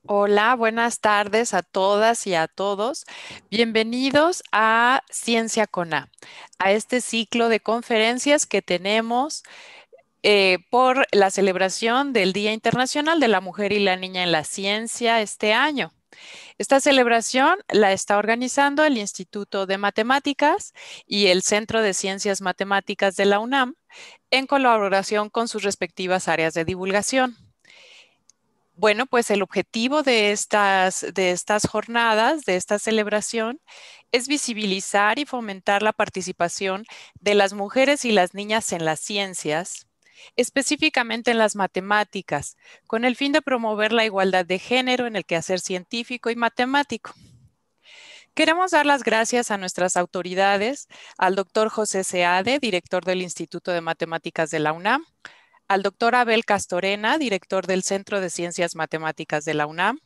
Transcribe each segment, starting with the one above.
Hola, buenas tardes a todas y a todos. Bienvenidos a Ciencia con a este ciclo de conferencias que tenemos por la celebración del Día Internacional de la Mujer y la Niña en la Ciencia este año. Esta celebración la está organizando el Instituto de Matemáticas y el Centro de Ciencias Matemáticas de la UNAM en colaboración con sus respectivas áreas de divulgación. Bueno, pues el objetivo de estas jornadas, de esta celebración, es visibilizar y fomentar la participación de las mujeres y las niñas en las ciencias, específicamente en las matemáticas, con el fin de promover la igualdad de género en el quehacer científico y matemático. Queremos dar las gracias a nuestras autoridades, al doctor José Seade, director del Instituto de Matemáticas de la UNAM, al doctor Abel Castorena, director del Centro de Ciencias Matemáticas de la UNAM,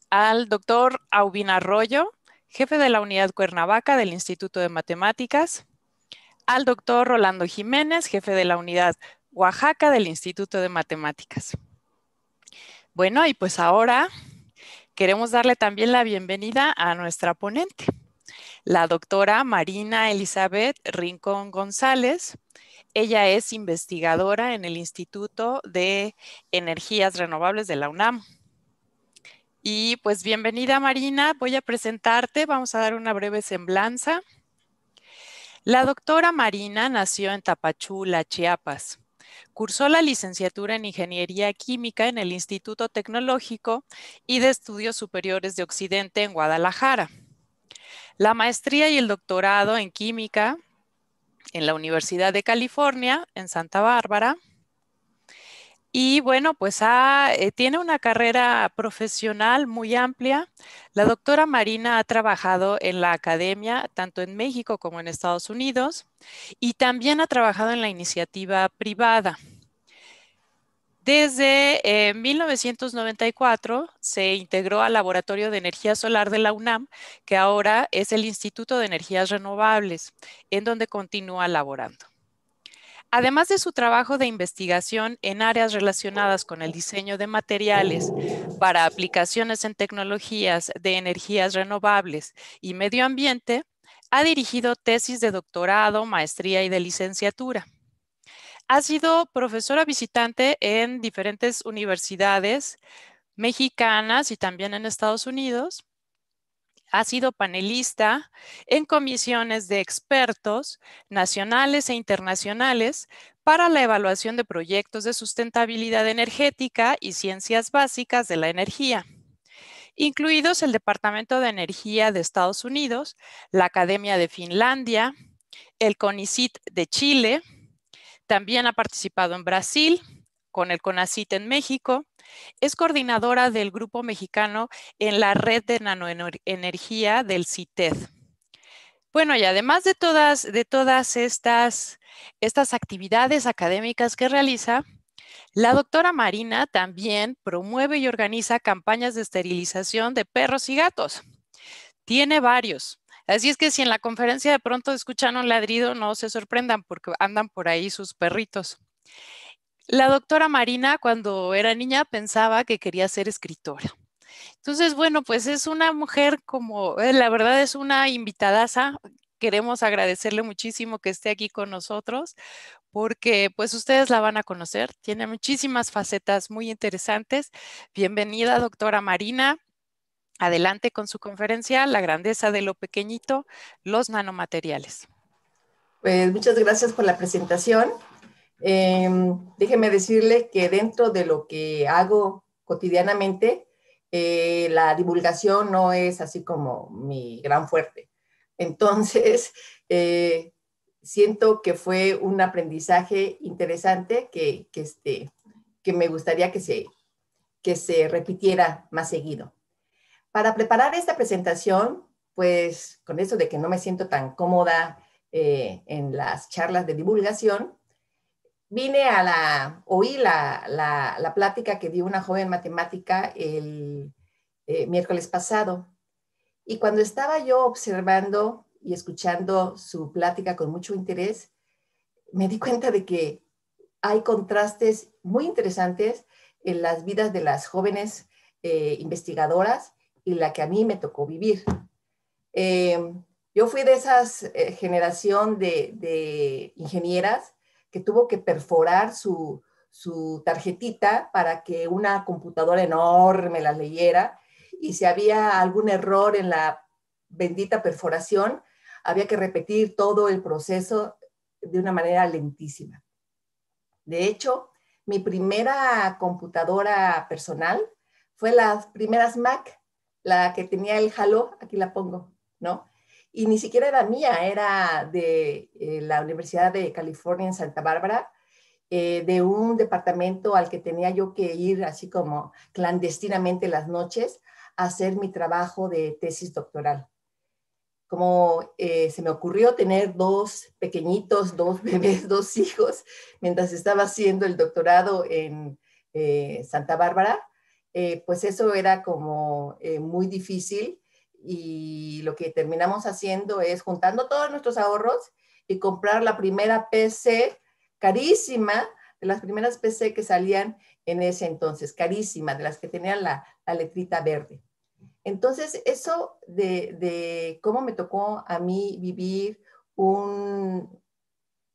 al doctor Aubin Arroyo, jefe de la Unidad Cuernavaca del Instituto de Matemáticas, al doctor Rolando Jiménez, jefe de la Unidad Oaxaca del Instituto de Matemáticas. Bueno, y pues ahora queremos darle también la bienvenida a nuestra ponente, la doctora Marina Elizabeth Rincón González. Ella es investigadora en el Instituto de Energías Renovables de la UNAM. Y pues bienvenida Marina, voy a presentarte, vamos a dar una breve semblanza. La doctora Marina nació en Tapachula, Chiapas. Cursó la licenciatura en Ingeniería Química en el Instituto Tecnológico y de Estudios Superiores de Occidente en Guadalajara. La maestría y el doctorado en Química en la Universidad de California, en Santa Bárbara. Y bueno, pues tiene una carrera profesional muy amplia. La doctora Marina ha trabajado en la academia, tanto en México como en Estados Unidos, y también ha trabajado en la iniciativa privada. Desde 1994 se integró al Laboratorio de Energía Solar de la UNAM, que ahora es el Instituto de Energías Renovables, en donde continúa laborando. Además de su trabajo de investigación en áreas relacionadas con el diseño de materiales para aplicaciones en tecnologías de energías renovables y medio ambiente, ha dirigido tesis de doctorado, maestría y de licenciatura. Ha sido profesora visitante en diferentes universidades mexicanas y también en Estados Unidos. Ha sido panelista en comisiones de expertos nacionales e internacionales para la evaluación de proyectos de sustentabilidad energética y ciencias básicas de la energía, incluidos el Departamento de Energía de Estados Unidos, la Academia de Finlandia, el CONICYT de Chile. También ha participado en Brasil, con el CONACYT en México. Es coordinadora del Grupo Mexicano en la Red de Nanoenergía del CITED. Bueno, y además de todas estas actividades académicas que realiza, la doctora Marina también promueve y organiza campañas de esterilización de perros y gatos. Tiene varios. Así es que si en la conferencia de pronto escuchan un ladrido, no se sorprendan porque andan por ahí sus perritos. La doctora Marina, cuando era niña, pensaba que quería ser escritora. Entonces, bueno, pues es una mujer como, la verdad es una invitadaza. Queremos agradecerle muchísimo que esté aquí con nosotros porque pues ustedes la van a conocer. Tiene muchísimas facetas muy interesantes. Bienvenida, doctora Marina. Adelante con su conferencia, La grandeza de lo pequeñito, los nanomateriales. Pues muchas gracias por la presentación. Déjeme decirle que dentro de lo que hago cotidianamente, la divulgación no es así como mi gran fuerte. Entonces, siento que fue un aprendizaje interesante que me gustaría que se repitiera más seguido. Para preparar esta presentación, pues con eso de que no me siento tan cómoda en las charlas de divulgación, oí la plática que dio una joven matemática el miércoles pasado. Y cuando estaba yo observando y escuchando su plática con mucho interés, me di cuenta de que hay contrastes muy interesantes en las vidas de las jóvenes investigadoras y la que a mí me tocó vivir. Yo fui de esas generación de ingenieras que tuvo que perforar su tarjetita para que una computadora enorme la leyera, y si había algún error en la bendita perforación, había que repetir todo el proceso de una manera lentísima. De hecho, mi primera computadora personal fue las primeras Mac, la que tenía el Halo, aquí la pongo, ¿no? Y ni siquiera era mía, era de la Universidad de California en Santa Bárbara, de un departamento al que tenía yo que ir así como clandestinamente las noches a hacer mi trabajo de tesis doctoral. Como se me ocurrió tener dos pequeñitos, dos bebés, dos hijos, mientras estaba haciendo el doctorado en Santa Bárbara, pues eso era como muy difícil, y lo que terminamos haciendo es juntando todos nuestros ahorros y comprar la primera PC carísima, de las primeras PC que salían en ese entonces, carísima, de las que tenían la letrita verde. Entonces, eso de cómo me tocó a mí vivir un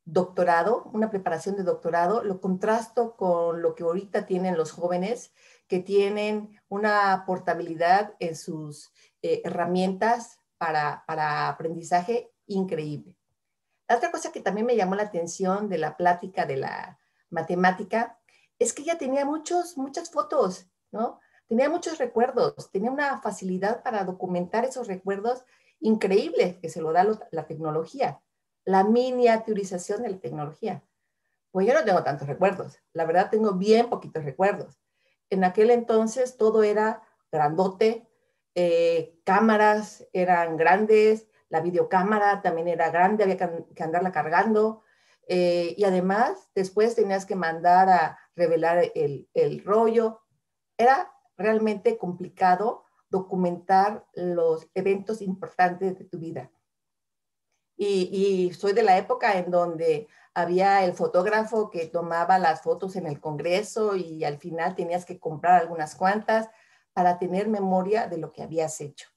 doctorado, una preparación de doctorado, lo contrasto con lo que ahorita tienen los jóvenes, que tienen una portabilidad en sus herramientas para aprendizaje increíble. La otra cosa que también me llamó la atención de la plática de la matemática es que ella tenía muchas fotos, ¿no? Tenía muchos recuerdos, tenía una facilidad para documentar esos recuerdos increíbles que se lo da la tecnología, la miniaturización de la tecnología. Pues yo no tengo tantos recuerdos, la verdad tengo bien poquitos recuerdos. En aquel entonces todo era grandote, cámaras eran grandes, la videocámara también era grande, había que andarla cargando, y además después tenías que mandar a revelar el rollo. Era realmente complicado documentar los eventos importantes de tu vida. Y soy de la época en donde había el fotógrafo que tomaba las fotos en el Congreso y al final tenías que comprar algunas cuantas para tener memoria de lo que habías hecho.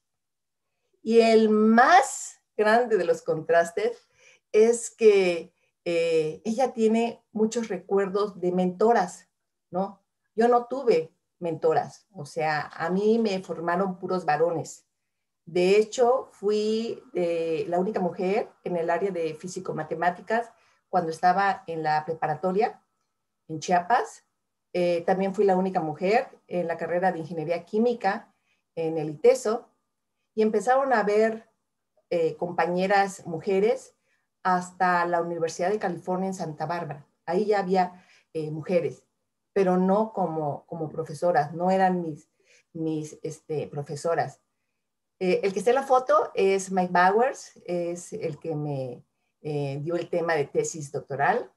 Y el más grande de los contrastes es que ella tiene muchos recuerdos de mentoras, ¿no? Yo no tuve mentoras, o sea, a mí me formaron puros varones. De hecho, fui la única mujer en el área de físico-matemáticas cuando estaba en la preparatoria en Chiapas. También fui la única mujer en la carrera de ingeniería química en el ITESO, y empezaron a haber compañeras mujeres hasta la Universidad de California en Santa Bárbara. Ahí ya había mujeres, pero no como profesoras, no eran mis profesoras. El que está en la foto es Mike Bowers, es el que me dio el tema de tesis doctoral,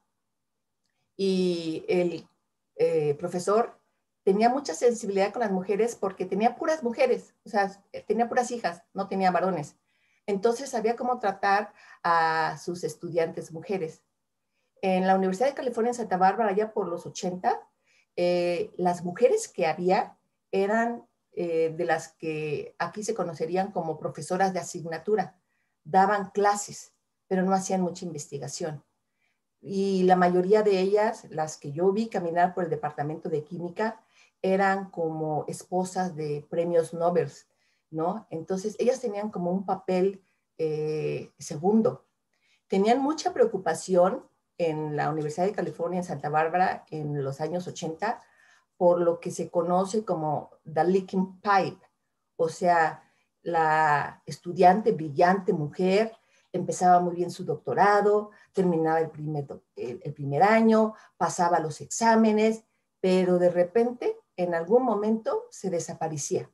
y el profesor tenía mucha sensibilidad con las mujeres porque tenía puras mujeres, o sea, tenía puras hijas, no tenía varones. Entonces sabía cómo tratar a sus estudiantes mujeres. En la Universidad de California en Santa Bárbara, ya por los 80, las mujeres que había eran de las que aquí se conocerían como profesoras de asignatura. Daban clases, pero no hacían mucha investigación. Y la mayoría de ellas, las que yo vi caminar por el departamento de química, eran como esposas de premios Nobel, ¿no? Entonces, ellas tenían como un papel segundo. Tenían mucha preocupación en la Universidad de California en Santa Bárbara en los años 80 por lo que se conoce como the leaking pipe, o sea, la estudiante brillante mujer empezaba muy bien su doctorado, terminaba el primer año, pasaba los exámenes, pero de repente en algún momento se desaparecía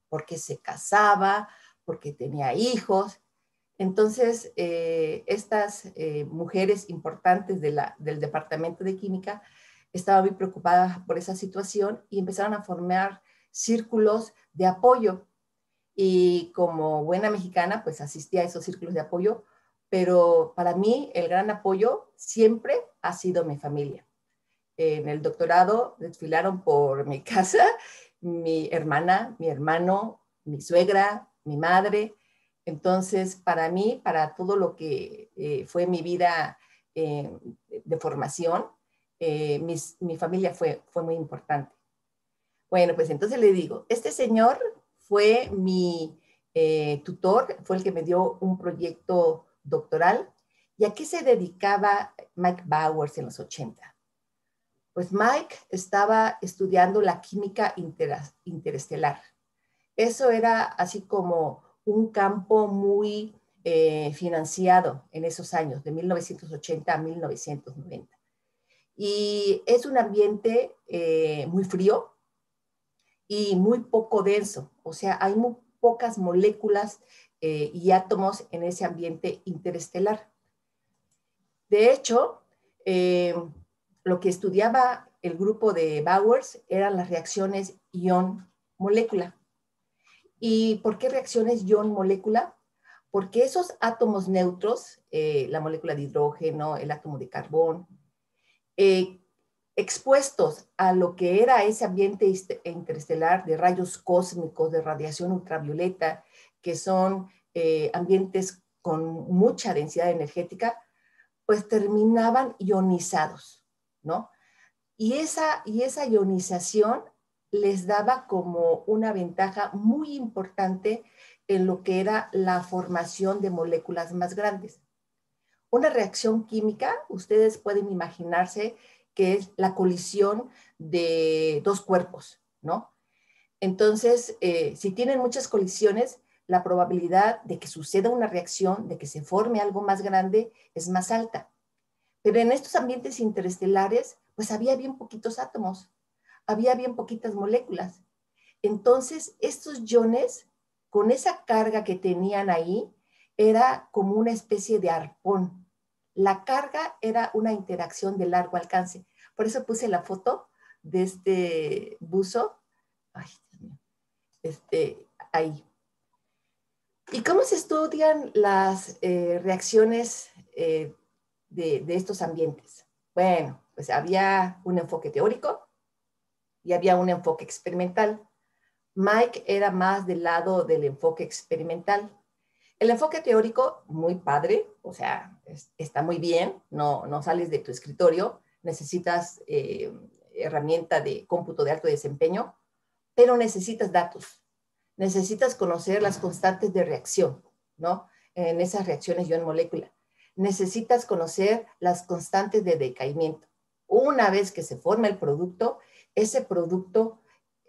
porque se casaba, porque tenía hijos. Entonces, estas mujeres importantes del departamento de química estaban muy preocupadas por esa situación y empezaron a formar círculos de apoyo. Y como buena mexicana, pues asistí a esos círculos de apoyo, pero para mí el gran apoyo siempre ha sido mi familia. En el doctorado desfilaron por mi casa mi hermana, mi hermano, mi suegra, mi madre. Entonces, para mí, para todo lo que fue mi vida de formación, mi familia fue muy importante. Bueno, pues entonces le digo, este señor fue mi tutor, fue el que me dio un proyecto doctoral. ¿Y a qué se dedicaba Mike Bowers en los 80? Pues Mike estaba estudiando la química interestelar. Eso era así como un campo muy financiado en esos años, de 1980 a 1990. Y es un ambiente muy frío y muy poco denso, o sea, hay muy pocas moléculas y átomos en ese ambiente interestelar. De hecho, lo que estudiaba el grupo de Bowers eran las reacciones ion-molécula. ¿Y por qué reacciones ion-molécula? Porque esos átomos neutros, la molécula de hidrógeno, el átomo de carbón, eh, expuestos a lo que era ese ambiente interestelar de rayos cósmicos, de radiación ultravioleta, que son ambientes con mucha densidad energética, pues terminaban ionizados, ¿no? Y esa ionización les daba como una ventaja muy importante en lo que era la formación de moléculas más grandes. Una reacción química, ustedes pueden imaginarse que es la colisión de dos cuerpos, ¿no? Entonces, si tienen muchas colisiones, la probabilidad de que suceda una reacción, de que se forme algo más grande, es más alta. Pero en estos ambientes interestelares, pues había bien poquitos átomos, había bien poquitas moléculas. Entonces, estos iones, con esa carga que tenían ahí, era como una especie de arpón. La carga era una interacción de largo alcance. Por eso puse la foto de este buzo. Ay, Dios mío. Ahí. ¿Y cómo se estudian las reacciones de estos ambientes? Bueno, pues había un enfoque teórico y había un enfoque experimental. Mike era más del lado del enfoque experimental. El enfoque teórico, muy padre, o sea, está muy bien, no sales de tu escritorio, necesitas herramienta de cómputo de alto desempeño, pero necesitas datos, necesitas conocer las constantes de reacción, ¿no? En esas reacciones ion-molécula. Necesitas conocer las constantes de decaimiento. Una vez que se forma el producto, ese producto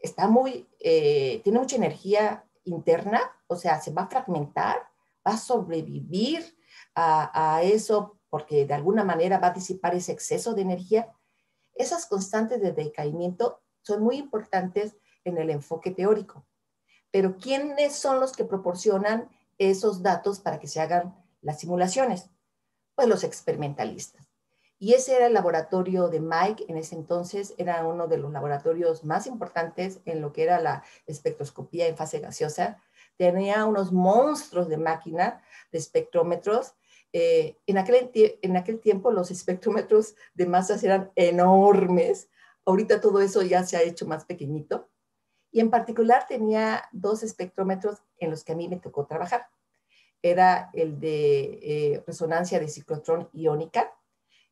tiene mucha energía interna, o sea, se va a fragmentar, va a sobrevivir a eso porque de alguna manera va a disipar ese exceso de energía. Esas constantes de decaimiento son muy importantes en el enfoque teórico. Pero ¿quiénes son los que proporcionan esos datos para que se hagan las simulaciones? Pues los experimentalistas. Y ese era el laboratorio de Mike en ese entonces, era uno de los laboratorios más importantes en lo que era la espectroscopía en fase gaseosa. Tenía unos monstruos de máquina, de espectrómetros. En aquel tiempo los espectrómetros de masas eran enormes. Ahorita todo eso ya se ha hecho más pequeñito. Y en particular tenía dos espectrómetros en los que a mí me tocó trabajar. Era el de resonancia de ciclotrón iónica,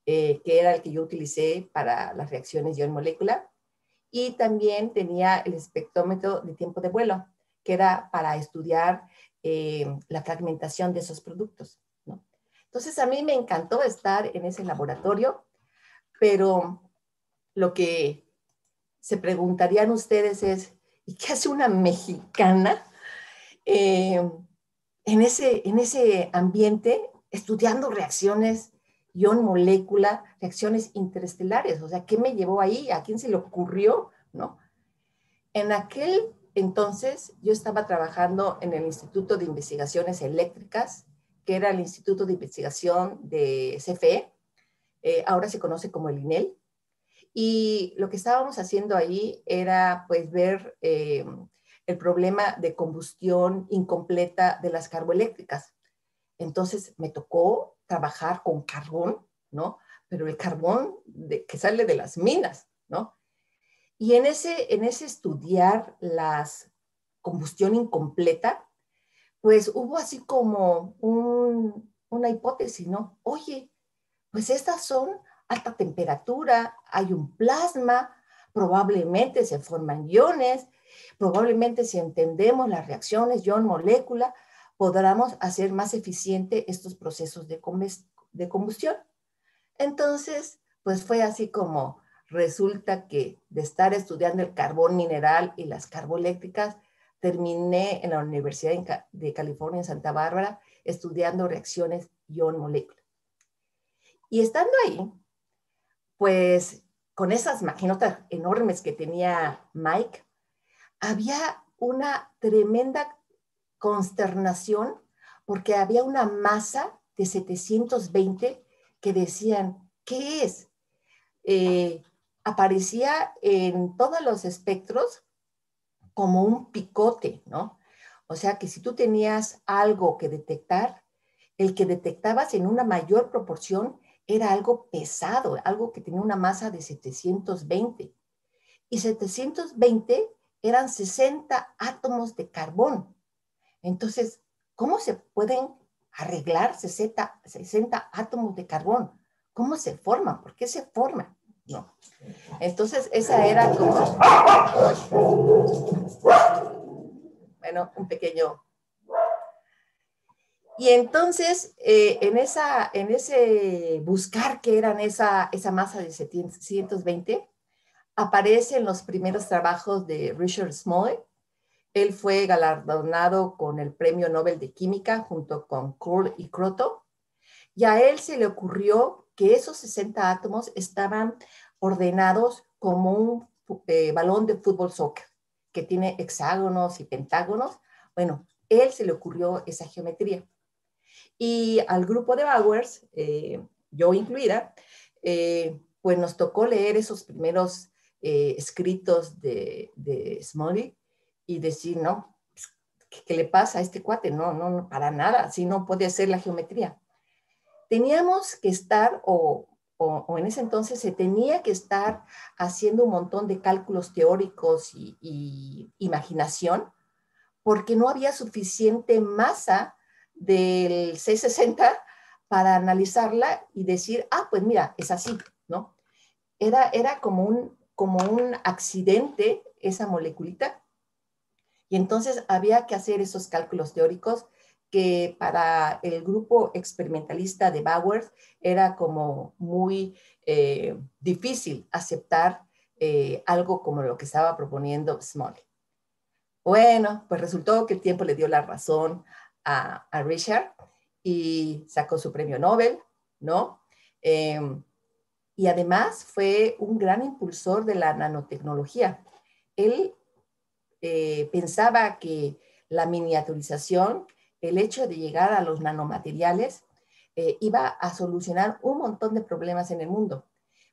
que era el que yo utilicé para las reacciones ion-molécula, y también tenía el espectrómetro de tiempo de vuelo, que era para estudiar la fragmentación de esos productos, ¿no? Entonces a mí me encantó estar en ese laboratorio, pero lo que se preguntarían ustedes es, ¿y qué hace una mexicana en ese ambiente estudiando reacciones ion-molécula, reacciones interestelares? O sea, ¿qué me llevó ahí? ¿A quién se le ocurrió? ¿No? En aquel entonces yo estaba trabajando en el Instituto de Investigaciones Eléctricas, que era el Instituto de Investigación de CFE, ahora se conoce como el INEL, y lo que estábamos haciendo ahí era pues ver el problema de combustión incompleta de las carboeléctricas. Entonces me tocó trabajar con carbón, ¿no? Pero el carbón que sale de las minas, ¿no? Y en ese estudiar la combustión incompleta, pues hubo así como una hipótesis, ¿no? Oye, pues estas son alta temperatura, hay un plasma, probablemente se forman iones, probablemente si entendemos las reacciones ion-molécula, podamos hacer más eficiente estos procesos de combustión. Entonces, pues fue así como resulta que de estar estudiando el carbón mineral y las carboeléctricas, terminé en la Universidad de California en Santa Bárbara estudiando reacciones ion-molécula. Y estando ahí, pues con esas maquinotas enormes que tenía Mike, había una tremenda consternación porque había una masa de 720 que decían, ¿qué es? Eh, Aparecía en todos los espectros como un picote, ¿no? O sea que si tú tenías algo que detectar, el que detectabas en una mayor proporción era algo pesado, algo que tenía una masa de 720. Y 720 eran 60 átomos de carbón. Entonces, ¿cómo se pueden arreglar 60 átomos de carbón? ¿Cómo se forman? ¿Por qué se forman? No. Entonces, esa era como, bueno, un pequeño. Y entonces, en ese buscar que eran esa masa de 720, aparecen los primeros trabajos de Richard Smalley. Él fue galardonado con el Premio Nobel de Química junto con Curl y Croto. Y a él se le ocurrió que esos 60 átomos estaban ordenados como un balón de fútbol soccer, que tiene hexágonos y pentágonos. Bueno, él se le ocurrió esa geometría. Y al grupo de Bowers, yo incluida, pues nos tocó leer esos primeros escritos de Smalley y decir, no, ¿qué le pasa a este cuate? No, no, no, para nada, así no puede ser la geometría. Teníamos que estar, o en ese entonces se tenía que estar haciendo un montón de cálculos teóricos y imaginación, porque no había suficiente masa del C60 para analizarla y decir, ah, pues mira, es así, ¿no? Era como un accidente esa moleculita, y entonces había que hacer esos cálculos teóricos que para el grupo experimentalista de Bowers era como muy difícil aceptar algo como lo que estaba proponiendo Smalley. Bueno, pues resultó que el tiempo le dio la razón a Richard y sacó su premio Nobel, ¿no? Eh, y además fue un gran impulsor de la nanotecnología. Él pensaba que la miniaturización, el hecho de llegar a los nanomateriales, iba a solucionar un montón de problemas en el mundo.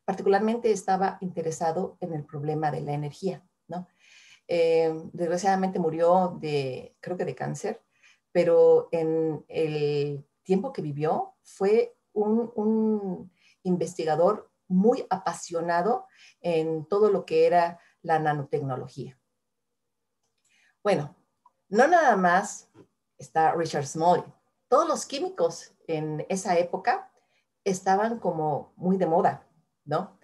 Particularmente estaba interesado en el problema de la energía, ¿no? Desgraciadamente murió creo que de cáncer, pero en el tiempo que vivió fue un investigador muy apasionado en todo lo que era la nanotecnología. Bueno, no nada más está Richard Smalley. Todos los químicos en esa época estaban como muy de moda, ¿no?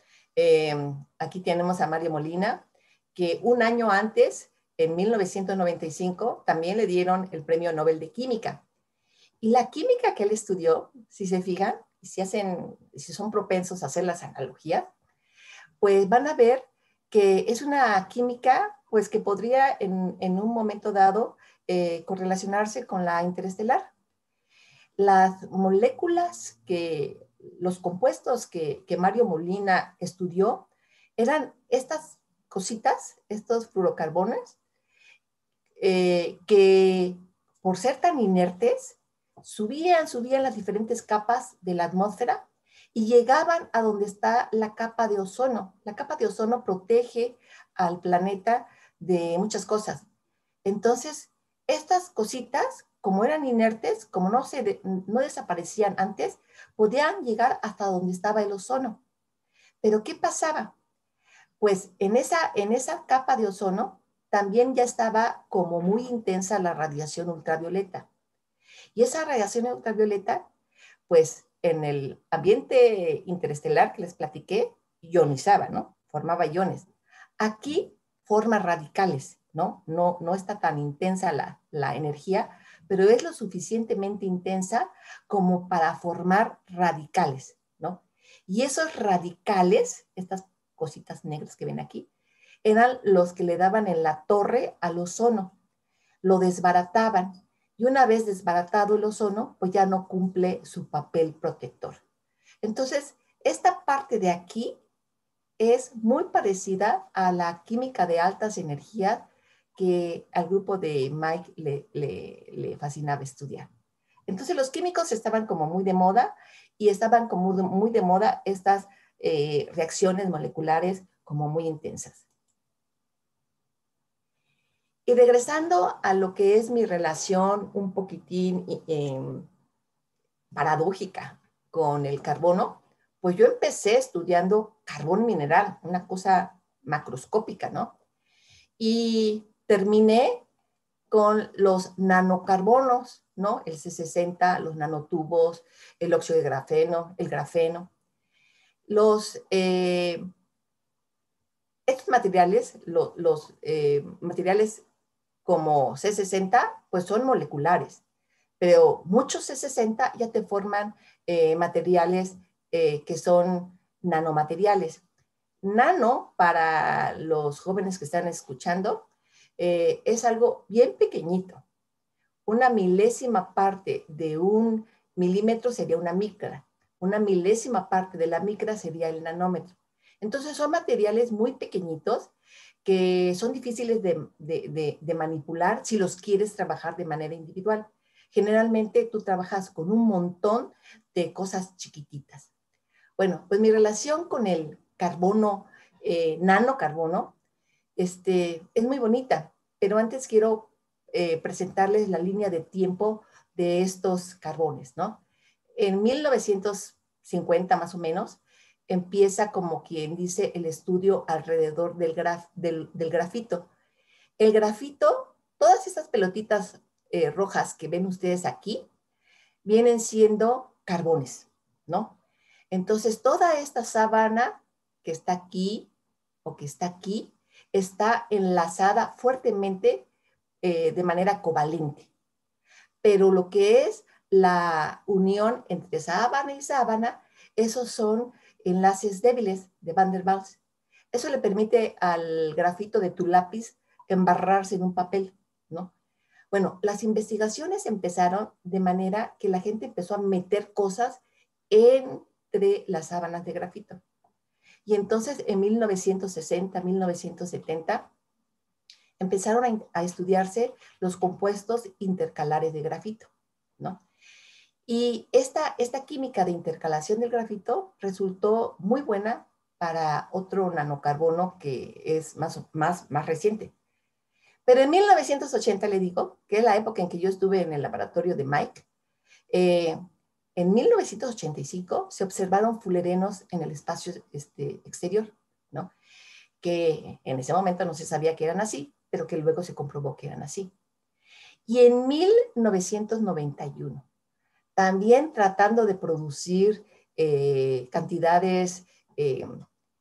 Aquí tenemos a Mario Molina, que un año antes, en 1995, también le dieron el Premio Nobel de Química. Y la química que él estudió, si se fijan, si son propensos a hacer las analogías, pues van a ver que es una química pues que podría en un momento dado correlacionarse con la interestelar. Las moléculas los compuestos que Mario Molina estudió eran estas cositas, estos fluorocarbonos, que por ser tan inertes, subían las diferentes capas de la atmósfera y llegaban a donde está la capa de ozono. La capa de ozono protege al planeta de muchas cosas. Entonces, estas cositas, como eran inertes, como no desaparecían antes, podían llegar hasta donde estaba el ozono. Pero ¿qué pasaba? Pues en esa capa de ozono también ya estaba como muy intensa la radiación ultravioleta. Y esa radiación ultravioleta, pues en el ambiente interestelar que les platiqué, ionizaba, ¿no? Formaba iones. Aquí forma radicales, ¿no? No está tan intensa la energía, pero es lo suficientemente intensa como para formar radicales, ¿no? Y esos radicales, estas cositas negras que ven aquí, eran los que le daban en la torre al ozono, lo desbarataban. Y una vez desbaratado el ozono, pues ya no cumple su papel protector. Entonces, esta parte de aquí es muy parecida a la química de altas energías que al grupo de Mike le fascinaba estudiar. Entonces, los químicos estaban como muy de moda y estaban como muy de moda estas reacciones moleculares como muy intensas. Y regresando a lo que es mi relación un poquitín paradójica con el carbono, pues yo empecé estudiando carbón mineral, una cosa macroscópica, ¿no? Y terminé con los nanocarbonos, ¿no? El C60, los nanotubos, el óxido de grafeno, el grafeno. Estos materiales, los materiales como C60, pues son moleculares, pero muchos C60 ya te forman materiales que son nanomateriales. Nano, para los jóvenes que están escuchando, es algo bien pequeñito. Una milésima parte de un milímetro sería una micra. Una milésima parte de la micra sería el nanómetro. Entonces son materiales muy pequeñitos que son difíciles de manipular si los quieres trabajar de manera individual. Generalmente tú trabajas con un montón de cosas chiquititas. Bueno, pues mi relación con el carbono, nanocarbono, es muy bonita, pero antes quiero presentarles la línea de tiempo de estos carbones, ¿no? En 1950 más o menos, empieza como quien dice el estudio alrededor del grafito. El grafito, todas estas pelotitas rojas que ven ustedes aquí, vienen siendo carbones, ¿no? Entonces, toda esta sábana que está aquí o que está aquí, está enlazada fuertemente de manera covalente. Pero lo que es la unión entre sábana y sábana, esos son enlaces débiles de Van der Waals. Eso le permite al grafito de tu lápiz embarrarse en un papel, ¿no? Bueno, las investigaciones empezaron de manera que la gente empezó a meter cosas entre las sábanas de grafito. Y entonces en 1960, 1970, empezaron a estudiarse los compuestos intercalares de grafito, ¿no? Y esta química de intercalación del grafito resultó muy buena para otro nanocarbono que es más reciente. Pero en 1980, le digo, que es la época en que yo estuve en el laboratorio de Mike, en 1985 se observaron fullerenos en el espacio exterior, ¿no? Que en ese momento no se sabía que eran así, pero que luego se comprobó que eran así. Y en 1991, también tratando de producir cantidades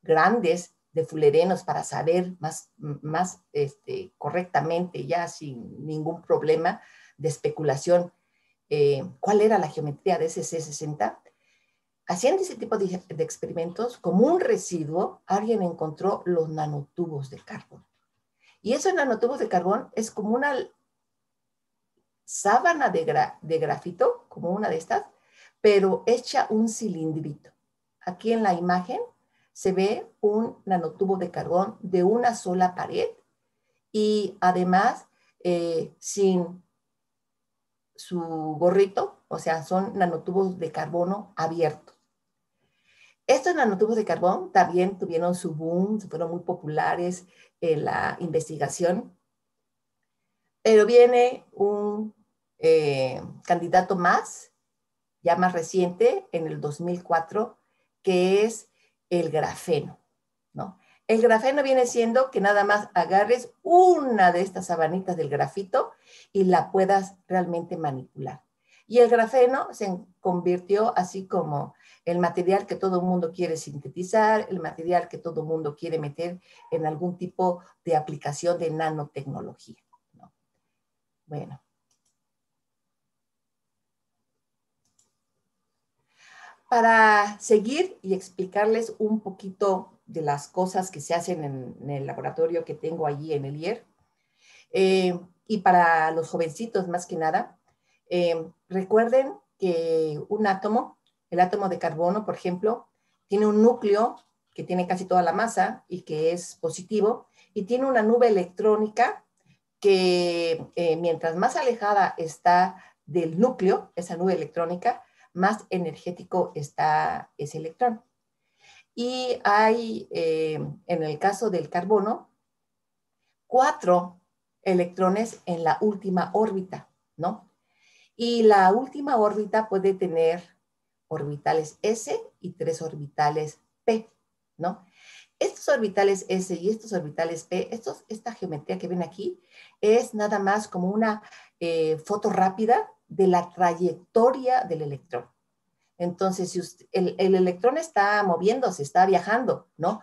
grandes de fullerenos para saber más correctamente, ya sin ningún problema de especulación, cuál era la geometría de ese C60, haciendo ese tipo de experimentos, como un residuo, alguien encontró los nanotubos de carbón. Y esos nanotubos de carbón es como una sábana de grafito, como una de estas, pero hecha un cilindrito. Aquí en la imagen se ve un nanotubo de carbón de una sola pared y además sin su gorrito, o sea, son nanotubos de carbono abiertos. Estos nanotubos de carbón también tuvieron su boom, fueron muy populares en la investigación, pero viene un candidato más, ya más reciente, en el 2004, que es el grafeno, ¿no? El grafeno viene siendo que nada más agarres una de estas sabanitas del grafito y la puedas realmente manipular. Y el grafeno se convirtió así como el material que todo el mundo quiere sintetizar, el material que todo el mundo quiere meter en algún tipo de aplicación de nanotecnología, ¿no? Bueno. Para seguir y explicarles un poquito de las cosas que se hacen en el laboratorio que tengo allí en el IER, y para los jovencitos más que nada, recuerden que un átomo, el átomo de carbono, por ejemplo, tiene un núcleo que tiene casi toda la masa y que es positivo, y tiene una nube electrónica que mientras más alejada está del núcleo, esa nube electrónica, más energético está ese electrón. Y hay, en el caso del carbono, 4 electrones en la última órbita, ¿no? Y la última órbita puede tener orbitales S y 3 orbitales P, ¿no? Estos orbitales S y estos orbitales P, esta geometría que ven aquí, es nada más como una foto rápida de la trayectoria del electrón. Entonces, si usted, el electrón está moviéndose, está viajando, ¿no?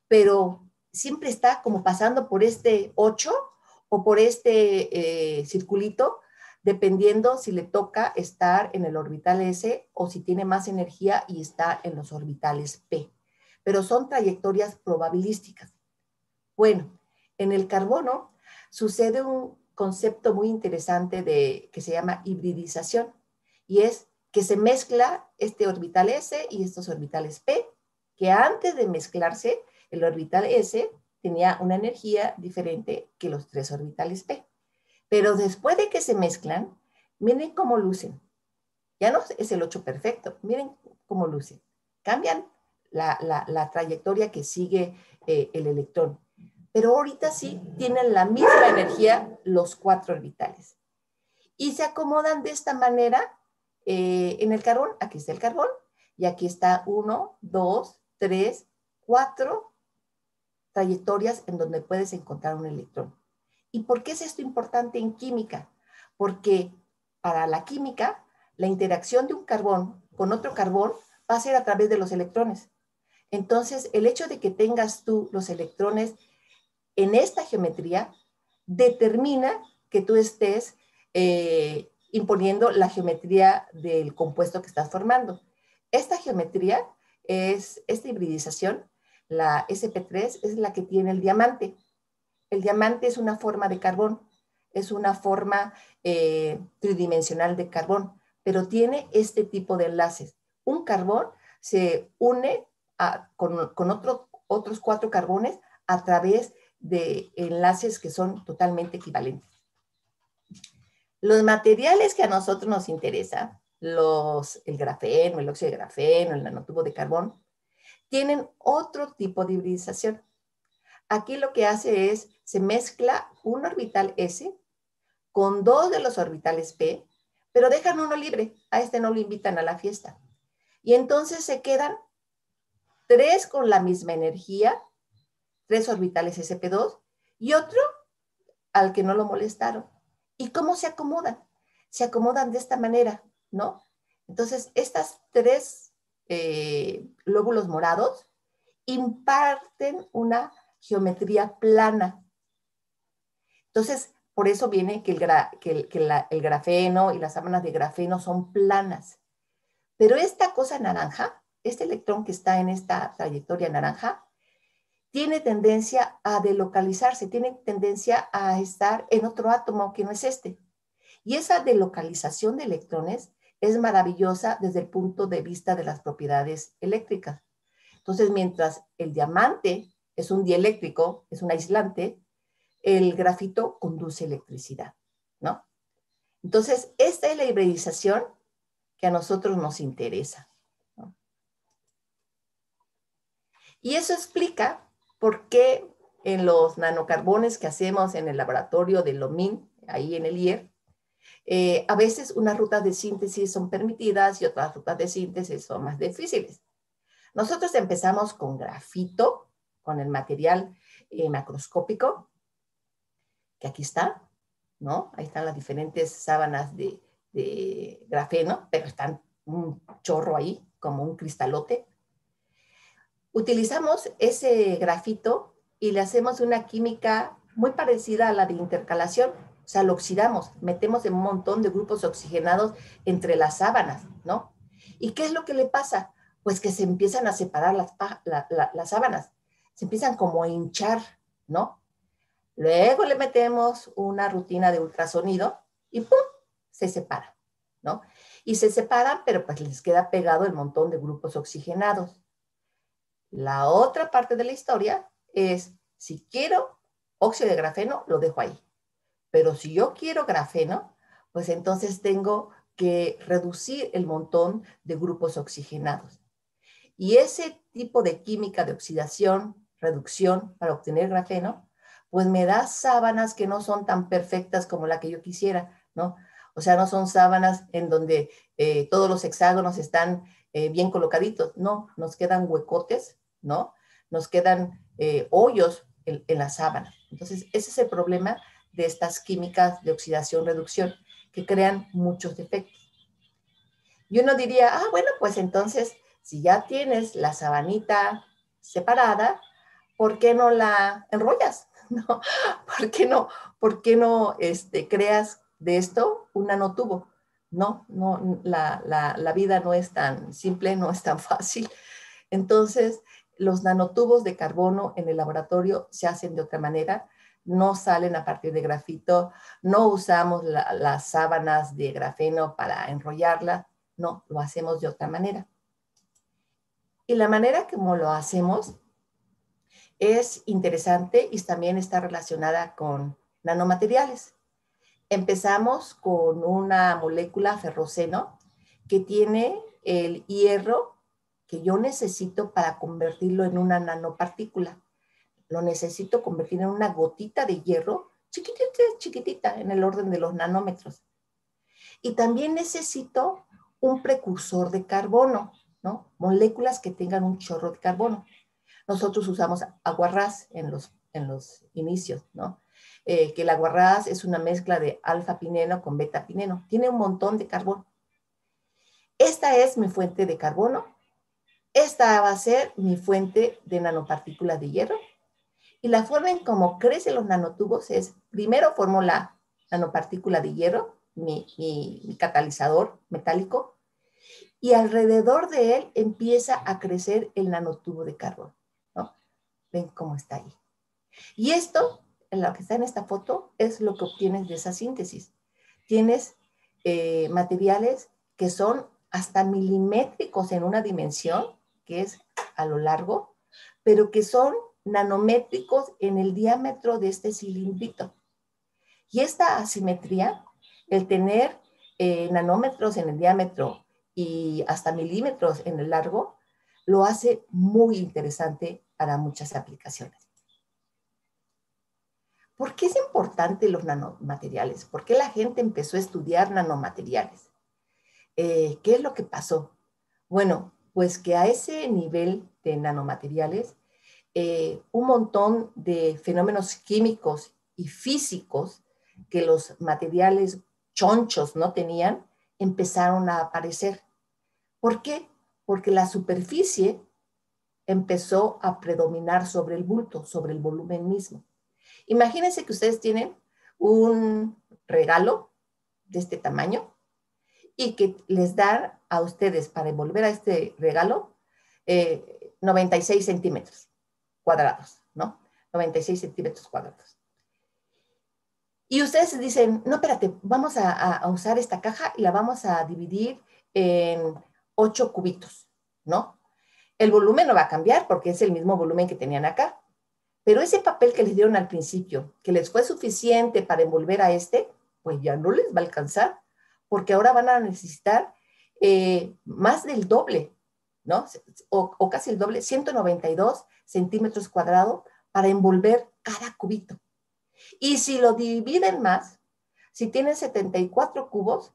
Pero siempre está como pasando por este 8 o por este circulito, dependiendo si le toca estar en el orbital S o si tiene más energía y está en los orbitales P. Pero son trayectorias probabilísticas. Bueno, en el carbono sucede un concepto muy interesante que se llama hibridización, y es que se mezcla este orbital S y estos orbitales P, que antes de mezclarse, el orbital S tenía una energía diferente que los 3 orbitales P. Pero después de que se mezclan, miren cómo lucen. Ya no es el 8 perfecto, miren cómo lucen. Cambian la trayectoria que sigue el electrón. Pero ahorita sí tienen la misma energía los 4 orbitales. Y se acomodan de esta manera en el carbón. Aquí está el carbón y aquí está 1, 2, 3, 4 trayectorias en donde puedes encontrar un electrón. ¿Y por qué es esto importante en química? Porque para la química, la interacción de un carbón con otro carbón va a ser a través de los electrones. Entonces, el hecho de que tengas tú los electrones en esta geometría determina que tú estés imponiendo la geometría del compuesto que estás formando. Esta geometría esta hibridización, la sp3, es la que tiene el diamante. El diamante es una forma de carbón, es una forma tridimensional de carbón, pero tiene este tipo de enlaces. Un carbón se une con otros 4 carbones a través de enlaces que son totalmente equivalentes. Los materiales que a nosotros nos interesan, el grafeno, el óxido de grafeno, el nanotubo de carbón, tienen otro tipo de hibridización. Aquí lo que hace es, se mezcla un orbital S con 2 de los orbitales P, pero dejan uno libre, a este no lo invitan a la fiesta. Y entonces se quedan 3 con la misma energía, 3 orbitales sp2, y otro al que no lo molestaron. ¿Y cómo se acomodan? Se acomodan de esta manera, ¿no? Entonces, estas 3 lóbulos morados imparten una geometría plana. Entonces, por eso viene que el grafeno y las sábanas de grafeno son planas. Pero esta cosa naranja, este electrón que está en esta trayectoria naranja, tiene tendencia a delocalizarse, tiene tendencia a estar en otro átomo que no es este. Y esa delocalización de electrones es maravillosa desde el punto de vista de las propiedades eléctricas. Entonces, mientras el diamante es un dieléctrico, es un aislante, el grafito conduce electricidad, ¿no? Entonces, esta es la hibridización que a nosotros nos interesa, ¿no? Y eso explica por qué en los nanocarbones que hacemos en el laboratorio de LOMIN, ahí en el IER, a veces unas rutas de síntesis son permitidas y otras rutas de síntesis son más difíciles. Nosotros empezamos con grafito, con el material macroscópico, que aquí está, ¿no? Ahí están las diferentes sábanas de grafeno, pero están un chorro ahí, como un cristalote. Utilizamos ese grafito y le hacemos una química muy parecida a la de intercalación. O sea, lo oxidamos, metemos un montón de grupos oxigenados entre las sábanas, ¿no? ¿Y qué es lo que le pasa? Pues que se empiezan a separar las sábanas, se empiezan como a hinchar, ¿no? Luego le metemos una rutina de ultrasonido y ¡pum! Se separa, ¿no? Y se separan, pero pues les queda pegado el montón de grupos oxigenados. La otra parte de la historia es, si quiero óxido de grafeno, lo dejo ahí. Pero si yo quiero grafeno, pues entonces tengo que reducir el montón de grupos oxigenados. Y ese tipo de química de oxidación, reducción para obtener grafeno, pues me da sábanas que no son tan perfectas como la que yo quisiera, ¿no? O sea, no son sábanas en donde todos los hexágonos están bien colocaditos, no, nos quedan huecotes, ¿no? Nos quedan hoyos en la sábana. Entonces, ese es el problema de estas químicas de oxidación-reducción que crean muchos defectos. Y uno diría, ah, bueno, pues entonces, si ya tienes la sabanita separada, ¿por qué no la enrollas? ¿No? ¿Por qué no creas de esto un nanotubo? No, no, la vida no es tan simple, no es tan fácil. Entonces, los nanotubos de carbono en el laboratorio se hacen de otra manera, no salen a partir de grafito, no usamos las sábanas de grafeno para enrollarla, no, lo hacemos de otra manera. Y la manera como lo hacemos es interesante y también está relacionada con nanomateriales. Empezamos con una molécula ferroceno que tiene el hierro que yo necesito para convertirlo en una nanopartícula. Lo necesito convertir en una gotita de hierro chiquitita, chiquitita, en el orden de los nanómetros. Y también necesito un precursor de carbono, ¿no? Moléculas que tengan un chorro de carbono. Nosotros usamos aguarrás en los inicios, ¿no? Que el aguarrás es una mezcla de alfa-pineno con beta-pineno. Tiene un montón de carbono. Esta es mi fuente de carbono. Esta va a ser mi fuente de nanopartículas de hierro. Y la forma en cómo crecen los nanotubos es, primero formo la nanopartícula de hierro, mi catalizador metálico, y alrededor de él empieza a crecer el nanotubo de carbono, ¿no? Ven cómo está ahí. Y esto, en lo que está en esta foto, es lo que obtienes de esa síntesis. Tienes materiales que son hasta milimétricos en una dimensión, que es a lo largo, pero que son nanométricos en el diámetro de este cilindrito. Y esta asimetría, el tener nanómetros en el diámetro y hasta milímetros en el largo, lo hace muy interesante para muchas aplicaciones. ¿Por qué es importante los nanomateriales? ¿Por qué la gente empezó a estudiar nanomateriales? ¿Qué es lo que pasó? Bueno, pues que a ese nivel de nanomateriales, un montón de fenómenos químicos y físicos que los materiales chonchos no tenían, empezaron a aparecer. ¿Por qué? Porque la superficie empezó a predominar sobre el bulto, sobre el volumen mismo. Imagínense que ustedes tienen un regalo de este tamaño y que les dan a ustedes para envolver a este regalo 96 centímetros cuadrados, ¿no? 96 centímetros cuadrados. Y ustedes dicen, no, espérate, vamos a usar esta caja y la vamos a dividir en 8 cubitos, ¿no? El volumen no va a cambiar porque es el mismo volumen que tenían acá. Pero ese papel que les dieron al principio, que les fue suficiente para envolver a este, pues ya no les va a alcanzar, porque ahora van a necesitar más del doble, ¿no? O casi el doble, 192 centímetros cuadrados para envolver cada cubito. Y si lo dividen más, si tienen 74 cubos,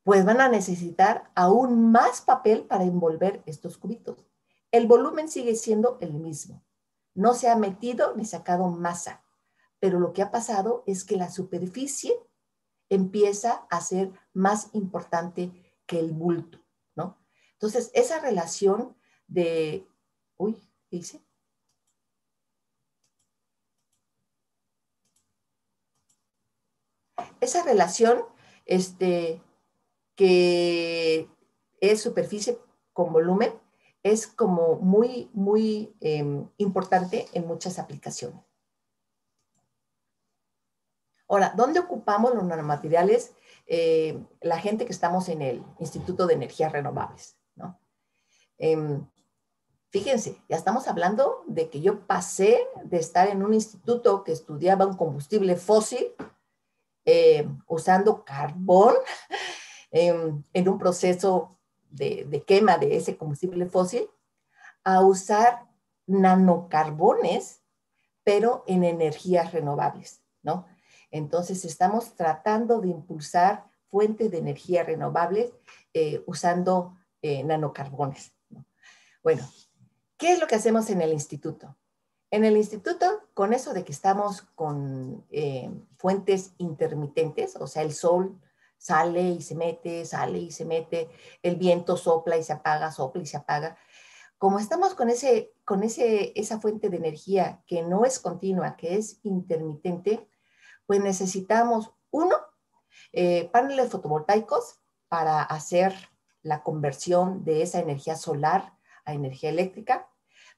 pues van a necesitar aún más papel para envolver estos cubitos. El volumen sigue siendo el mismo, no se ha metido ni sacado masa, pero lo que ha pasado es que la superficie empieza a ser más importante que el bulto, ¿no? Entonces, esa relación de, uy, ¿qué hice? Esa relación, que es superficie con volumen, es como muy, muy importante en muchas aplicaciones. Ahora, ¿dónde ocupamos los nanomateriales? La gente que estamos en el Instituto de Energías Renovables, ¿no? Fíjense, ya estamos hablando de que yo pasé de estar en un instituto que estudiaba un combustible fósil, usando carbón, en un proceso de quema de ese combustible fósil, a usar nanocarbones, pero en energías renovables, ¿no? Entonces, estamos tratando de impulsar fuentes de energía renovables usando nanocarbones, ¿no? Bueno, ¿qué es lo que hacemos en el instituto? En el instituto, con eso de que estamos con fuentes intermitentes, o sea, el sol sale y se mete, sale y se mete, el viento sopla y se apaga, sopla y se apaga. Como estamos con esa fuente de energía que no es continua, que es intermitente, pues necesitamos, uno, paneles fotovoltaicos para hacer la conversión de esa energía solar a energía eléctrica,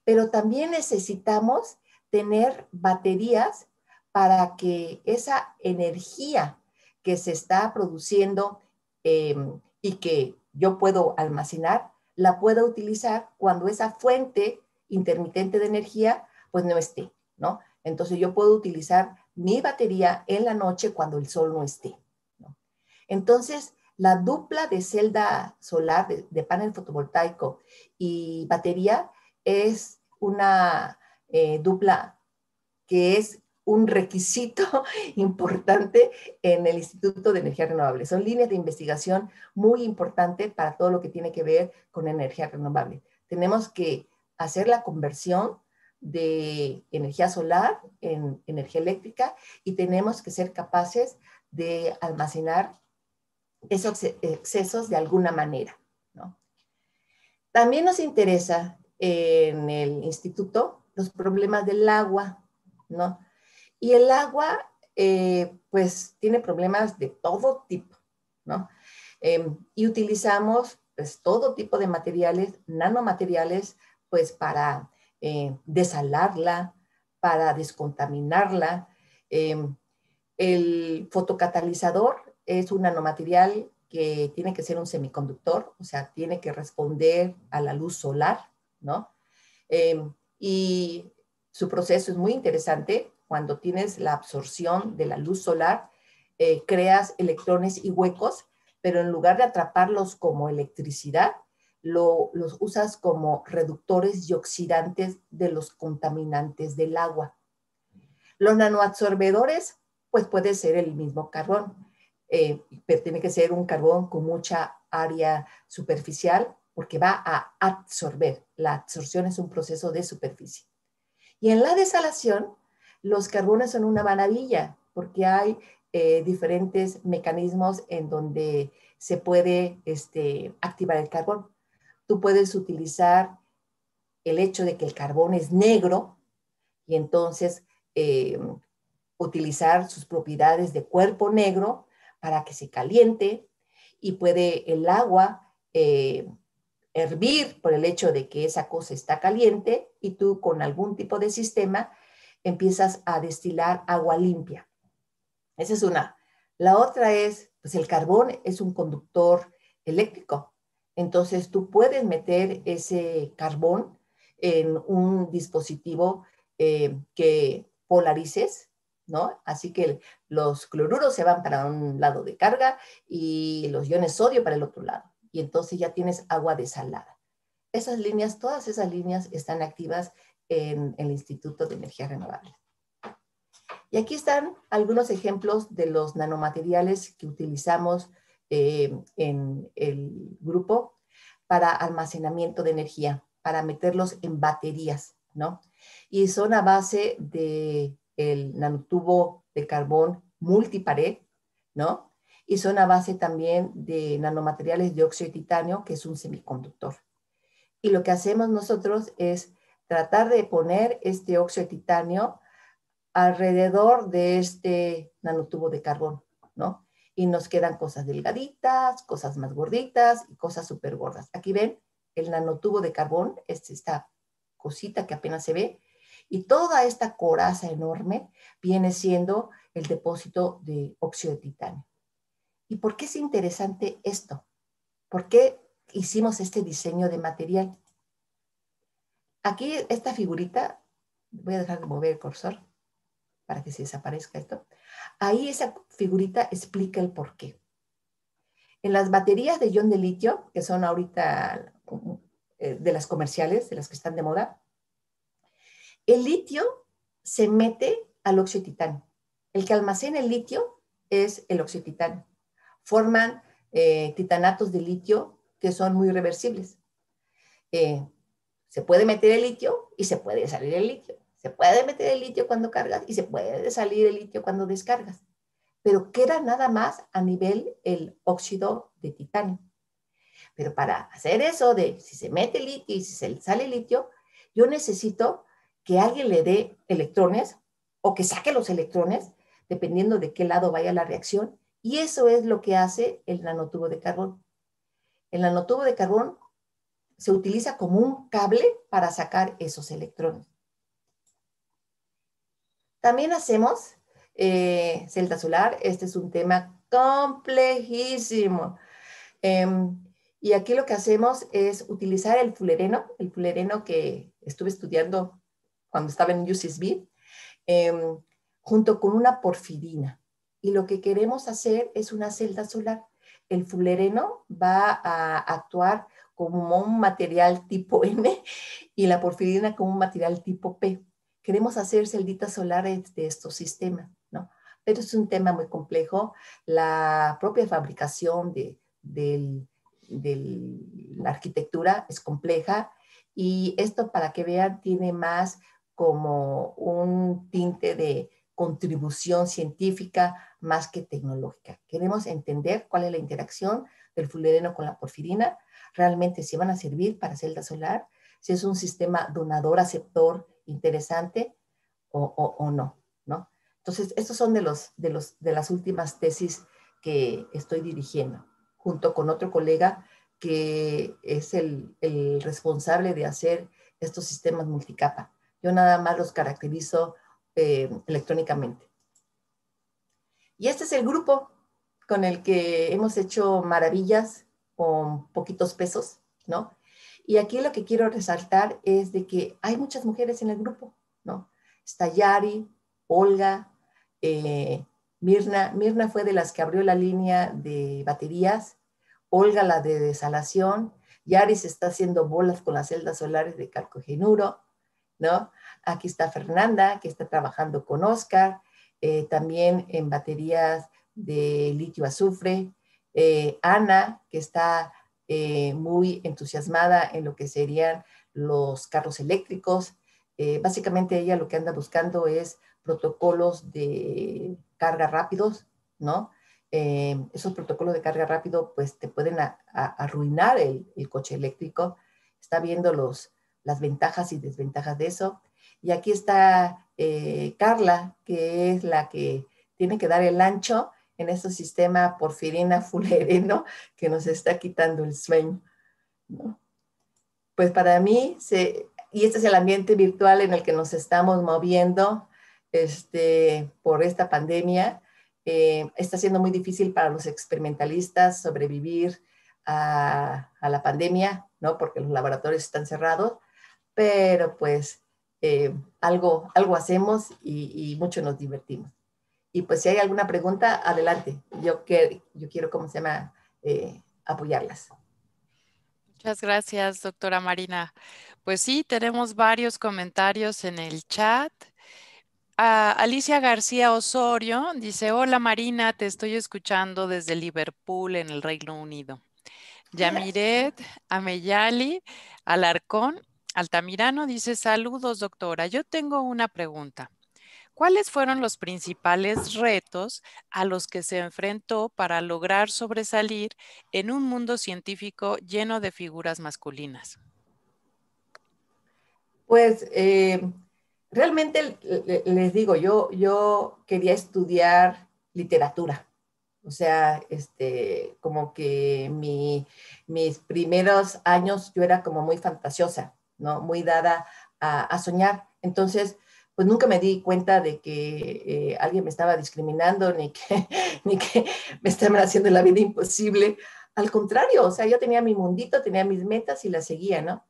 pero también necesitamos tener baterías para que esa energía que se está produciendo y que yo puedo almacenar, la pueda utilizar cuando esa fuente intermitente de energía pues no esté, ¿no? Entonces yo puedo utilizar mi batería en la noche cuando el sol no esté, ¿no? Entonces, la dupla de celda solar, de panel fotovoltaico y batería es una dupla que es un requisito importante en el Instituto de Energía Renovable. Son líneas de investigación muy importantes para todo lo que tiene que ver con energía renovable. Tenemos que hacer la conversión de energía solar en energía eléctrica y tenemos que ser capaces de almacenar esos excesos de alguna manera, ¿no? También nos interesa en el instituto los problemas del agua, ¿no? Y el agua, pues, tiene problemas de todo tipo, ¿no? Y utilizamos, pues, todo tipo de materiales, nanomateriales, pues, para desalarla, para descontaminarla. El fotocatalizador es un nanomaterial que tiene que ser un semiconductor, o sea, tiene que responder a la luz solar, ¿no? Y su proceso es muy interesante. Cuando tienes la absorción de la luz solar, creas electrones y huecos, pero en lugar de atraparlos como electricidad, los usas como reductores y oxidantes de los contaminantes del agua. Los nanoabsorbedores, pues puede ser el mismo carbón, pero tiene que ser un carbón con mucha área superficial porque va a absorber. La absorción es un proceso de superficie. Y en la desalación, los carbones son una maravilla porque hay diferentes mecanismos en donde se puede activar el carbón. Tú puedes utilizar el hecho de que el carbón es negro y entonces utilizar sus propiedades de cuerpo negro para que se caliente y puede el agua hervir por el hecho de que esa cosa está caliente y tú con algún tipo de sistema empiezas a destilar agua limpia. Esa es una. La otra es, pues el carbón es un conductor eléctrico. Entonces tú puedes meter ese carbón en un dispositivo que polarices, ¿no? Así que los cloruros se van para un lado de carga y los iones sodio para el otro lado. Y entonces ya tienes agua desalada. Esas líneas, todas esas líneas están activas en el Instituto de Energía Renovable. Y aquí están algunos ejemplos de los nanomateriales que utilizamos en el grupo para almacenamiento de energía, para meterlos en baterías, ¿no? y son a base de el nanotubo de carbón multipared, ¿no? Y son a base también de nanomateriales de óxido de titanio, que es un semiconductor. Y lo que hacemos nosotros es tratar de poner este óxido de titanio alrededor de este nanotubo de carbón, ¿no? Y nos quedan cosas delgaditas, cosas más gorditas y cosas súper gordas. Aquí ven el nanotubo de carbón, es esta cosita que apenas se ve, y toda esta coraza enorme viene siendo el depósito de óxido de titanio. ¿Y por qué es interesante esto? ¿Por qué hicimos este diseño de material? Aquí esta figurita, voy a dejar de mover el cursor para que se desaparezca esto. Ahí esa figurita explica el por qué. En las baterías de ion de litio, que son ahorita de las comerciales, de las que están de moda, el litio se mete al óxido de titanio. El que almacena el litio es el óxido de titanio. Forman titanatos de litio que son muy reversibles. Se puede meter el litio y se puede salir el litio. Se puede meter el litio cuando cargas y se puede salir el litio cuando descargas. Pero queda nada más a nivel el óxido de titanio. Pero para hacer eso de si se mete el litio y si se sale el litio, yo necesito que alguien le dé electrones o que saque los electrones, dependiendo de qué lado vaya la reacción. Y eso es lo que hace el nanotubo de carbón. El nanotubo de carbón se utiliza como un cable para sacar esos electrones. También hacemos celda solar. Este es un tema complejísimo. Y aquí lo que hacemos es utilizar el fulereno que estuve estudiando cuando estaba en UCSB, junto con una porfirina. Y lo que queremos hacer es una celda solar. El fulereno va a actuar como un material tipo N y la porfirina como un material tipo P. Queremos hacer celditas solares de estos sistemas, ¿no? Pero es un tema muy complejo. La propia fabricación de la arquitectura es compleja y esto, para que vean, tiene más como un tinte de contribución científica más que tecnológica. Queremos entender cuál es la interacción del fulereno con la porfirina, realmente si van a servir para celda solar, si es un sistema donador-aceptor interesante o no, ¿no? Entonces, estos son de las últimas tesis que estoy dirigiendo, junto con otro colega que es el responsable de hacer estos sistemas multicapa. Yo nada más los caracterizo electrónicamente. Y este es el grupo con el que hemos hecho maravillas con poquitos pesos, ¿no? Y aquí lo que quiero resaltar es de que hay muchas mujeres en el grupo, ¿no? Está Yari, Olga, Mirna. Mirna fue de las que abrió la línea de baterías, Olga la de desalación, Yari se está haciendo bolas con las celdas solares de calcogenuro, ¿no? Aquí está Fernanda, que está trabajando con Oscar, también en baterías de litio-azufre. Ana, que está muy entusiasmada en lo que serían los carros eléctricos. Básicamente ella lo que anda buscando es protocolos de carga rápidos, ¿no? Esos protocolos de carga rápido pues te pueden arruinar el coche eléctrico. Está viendo las ventajas y desventajas de eso. Y aquí está Carla, que es la que tiene que dar el ancho en este sistema porfirina fulereno que nos está quitando el sueño, ¿no? Pues para mí, y este es el ambiente virtual en el que nos estamos moviendo por esta pandemia, está siendo muy difícil para los experimentalistas sobrevivir a la pandemia, ¿no? Porque los laboratorios están cerrados, pero pues algo hacemos y mucho nos divertimos. Y pues si hay alguna pregunta, adelante. Yo quiero, ¿cómo se llama? Apoyarlas. Muchas gracias, doctora Marina. Pues sí, tenemos varios comentarios en el chat. Alicia García Osorio dice, hola Marina, te estoy escuchando desde Liverpool, en el Reino Unido. Yamiret Ameyali Alarcón Altamirano dice, saludos, doctora. Yo tengo una pregunta. ¿Cuáles fueron los principales retos a los que se enfrentó para lograr sobresalir en un mundo científico lleno de figuras masculinas? Pues realmente les digo, yo quería estudiar literatura. O sea, como que mis primeros años yo era como muy fantasiosa, ¿no? Muy dada a soñar. Entonces, pues nunca me di cuenta de que alguien me estaba discriminando, ni que, ni que me estaban haciendo la vida imposible. Al contrario, o sea, yo tenía mi mundito, tenía mis metas y las seguía, ¿no?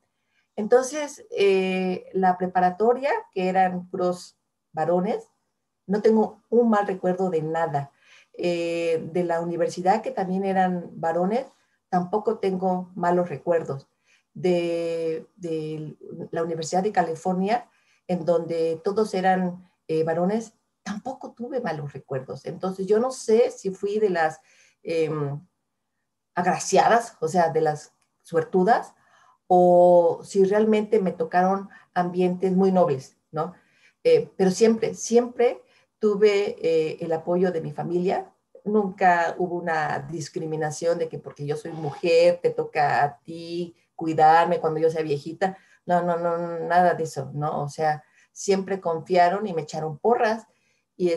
Entonces, la preparatoria, que eran puros varones, no tengo un mal recuerdo de nada. De la universidad, que también eran varones, tampoco tengo malos recuerdos. De la Universidad de California, en donde todos eran varones, tampoco tuve malos recuerdos. Entonces, yo no sé si fui de las eh, agraciadas, o sea, de las suertudas, o si realmente me tocaron ambientes muy nobles, ¿no? Pero siempre, siempre tuve el apoyo de mi familia. Nunca hubo una discriminación de que porque yo soy mujer te toca a ti cuidarme cuando yo sea viejita. No, no, no, nada de eso, ¿no? O sea, siempre confiaron y me echaron porras y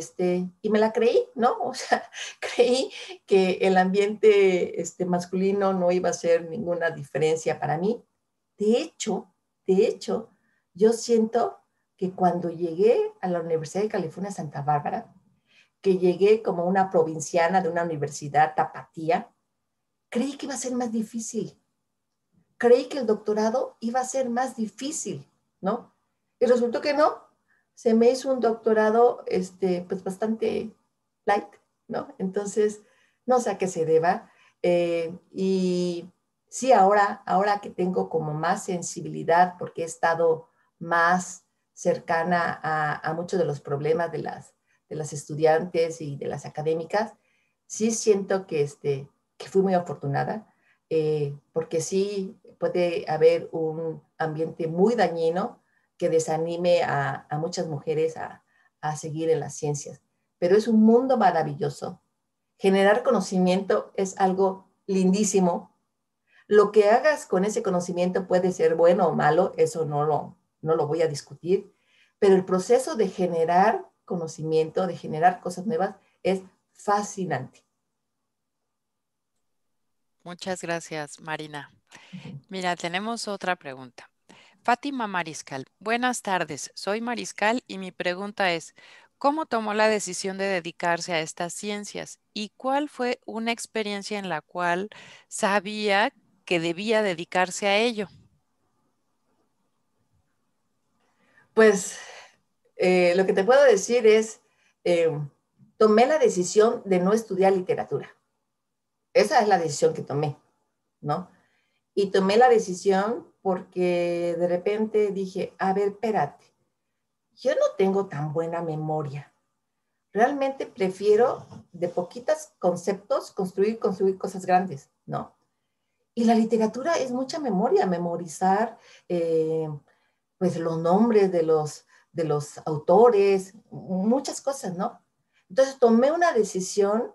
me la creí, ¿no? O sea, creí que el ambiente masculino no iba a hacer ninguna diferencia para mí. De hecho, de hecho, yo siento que cuando llegué a la Universidad de California, Santa Bárbara, que llegué como una provinciana de una universidad tapatía, creí que iba a ser más difícil. Creí que el doctorado iba a ser más difícil, ¿no? Y resultó que no. Se me hizo un doctorado, pues bastante light, ¿no? Entonces, no sé a qué se deba. Y sí, ahora que tengo como más sensibilidad, porque he estado más cercana a muchos de los problemas de las estudiantes y de las académicas, sí siento que fui muy afortunada, porque sí puede haber un ambiente muy dañino que desanime a muchas mujeres a seguir en las ciencias. Pero es un mundo maravilloso. Generar conocimiento es algo lindísimo. Lo que hagas con ese conocimiento puede ser bueno o malo, eso no lo voy a discutir, pero el proceso de generar conocimiento, de generar cosas nuevas, es fascinante. Muchas gracias, Marina. Mira, tenemos otra pregunta. Fátima Mariscal, buenas tardes. Soy Mariscal y mi pregunta es, ¿cómo tomó la decisión de dedicarse a estas ciencias y cuál fue una experiencia en la cual sabía que debía dedicarse a ello? Pues lo que te puedo decir es, eh, tomé la decisión de no estudiar literatura. Esa es la decisión que tomé, ¿no? Y tomé la decisión porque de repente dije, a ver, espérate, yo no tengo tan buena memoria. Realmente prefiero de poquitos conceptos construir cosas grandes, ¿no? Y la literatura es mucha memoria, memorizar pues los nombres de los autores, muchas cosas, ¿no? Entonces tomé una decisión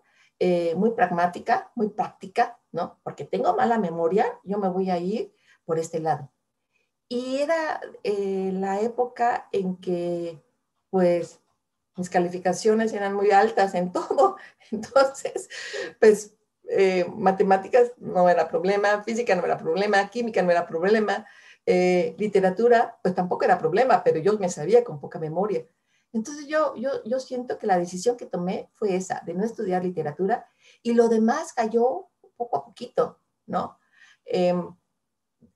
muy pragmática, muy práctica, ¿no? Porque tengo mala memoria, yo me voy a ir por este lado. Y era la época en que, pues, mis calificaciones eran muy altas en todo. Entonces, pues, matemáticas no era problema, física no era problema, química no era problema, literatura, pues tampoco era problema, pero yo me sabía con poca memoria. Entonces, yo siento que la decisión que tomé fue esa, de no estudiar literatura, y lo demás cayó poco a poquito, ¿no?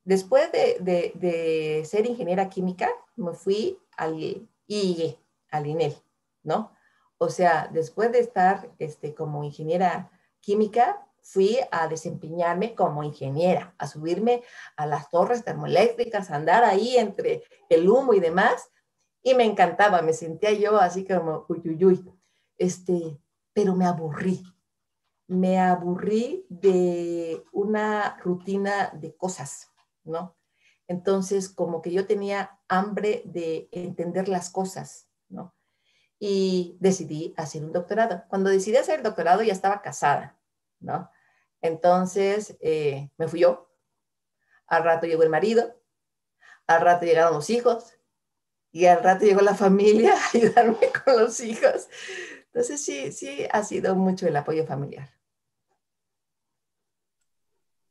Después de ser ingeniera química, me fui al IIE, al INEL, ¿no? O sea, después de estar como ingeniera química, fui a desempeñarme como ingeniera, a subirme a las torres termoeléctricas, a andar ahí entre el humo y demás, y me encantaba, me sentía yo así como, uy, uy, uy, pero me aburrí de una rutina de cosas, ¿no? Entonces, como que yo tenía hambre de entender las cosas, ¿no? Y decidí hacer un doctorado. Cuando decidí hacer el doctorado ya estaba casada, ¿no? Entonces, me fui yo, al rato llegó el marido, al rato llegaron los hijos y al rato llegó la familia a ayudarme con los hijos. Entonces, sí, sí, ha sido mucho el apoyo familiar.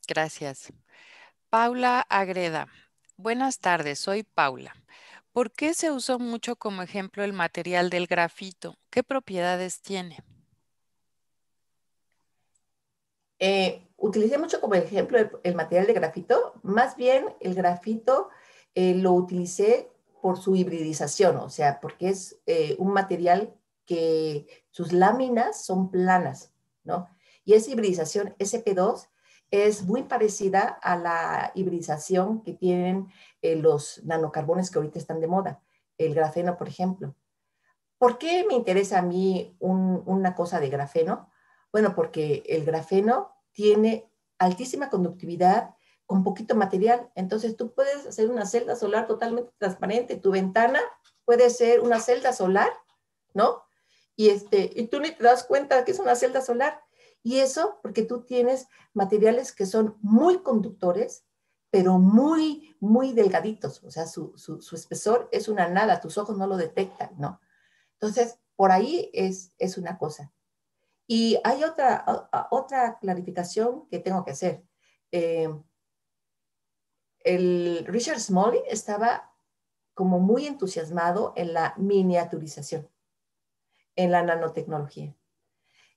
Gracias. Paula Agreda. Buenas tardes, soy Paula. ¿Por qué se usó mucho como ejemplo el material del grafito? ¿Qué propiedades tiene? Utilicé mucho como ejemplo el material de grafito. Más bien, el grafito lo utilicé por su hibridización, o sea, porque es un material que sus láminas son planas, ¿no? Y esa hibridización SP2 es muy parecida a la hibridización que tienen los nanocarbones que ahorita están de moda, el grafeno, por ejemplo. ¿Por qué me interesa a mí una cosa de grafeno? Bueno, porque el grafeno tiene altísima conductividad con poquito material. Entonces tú puedes hacer una celda solar totalmente transparente. Tu ventana puede ser una celda solar, ¿no? Y tú ni te das cuenta que es una celda solar. Y eso porque tú tienes materiales que son muy conductores, pero muy, muy delgaditos. O sea, su espesor es una nada, tus ojos no lo detectan, ¿no? Entonces, por ahí es una cosa. Y hay otra clarificación que tengo que hacer. Eh, el Richard Smalley estaba como muy entusiasmado en la miniaturización, en la nanotecnología.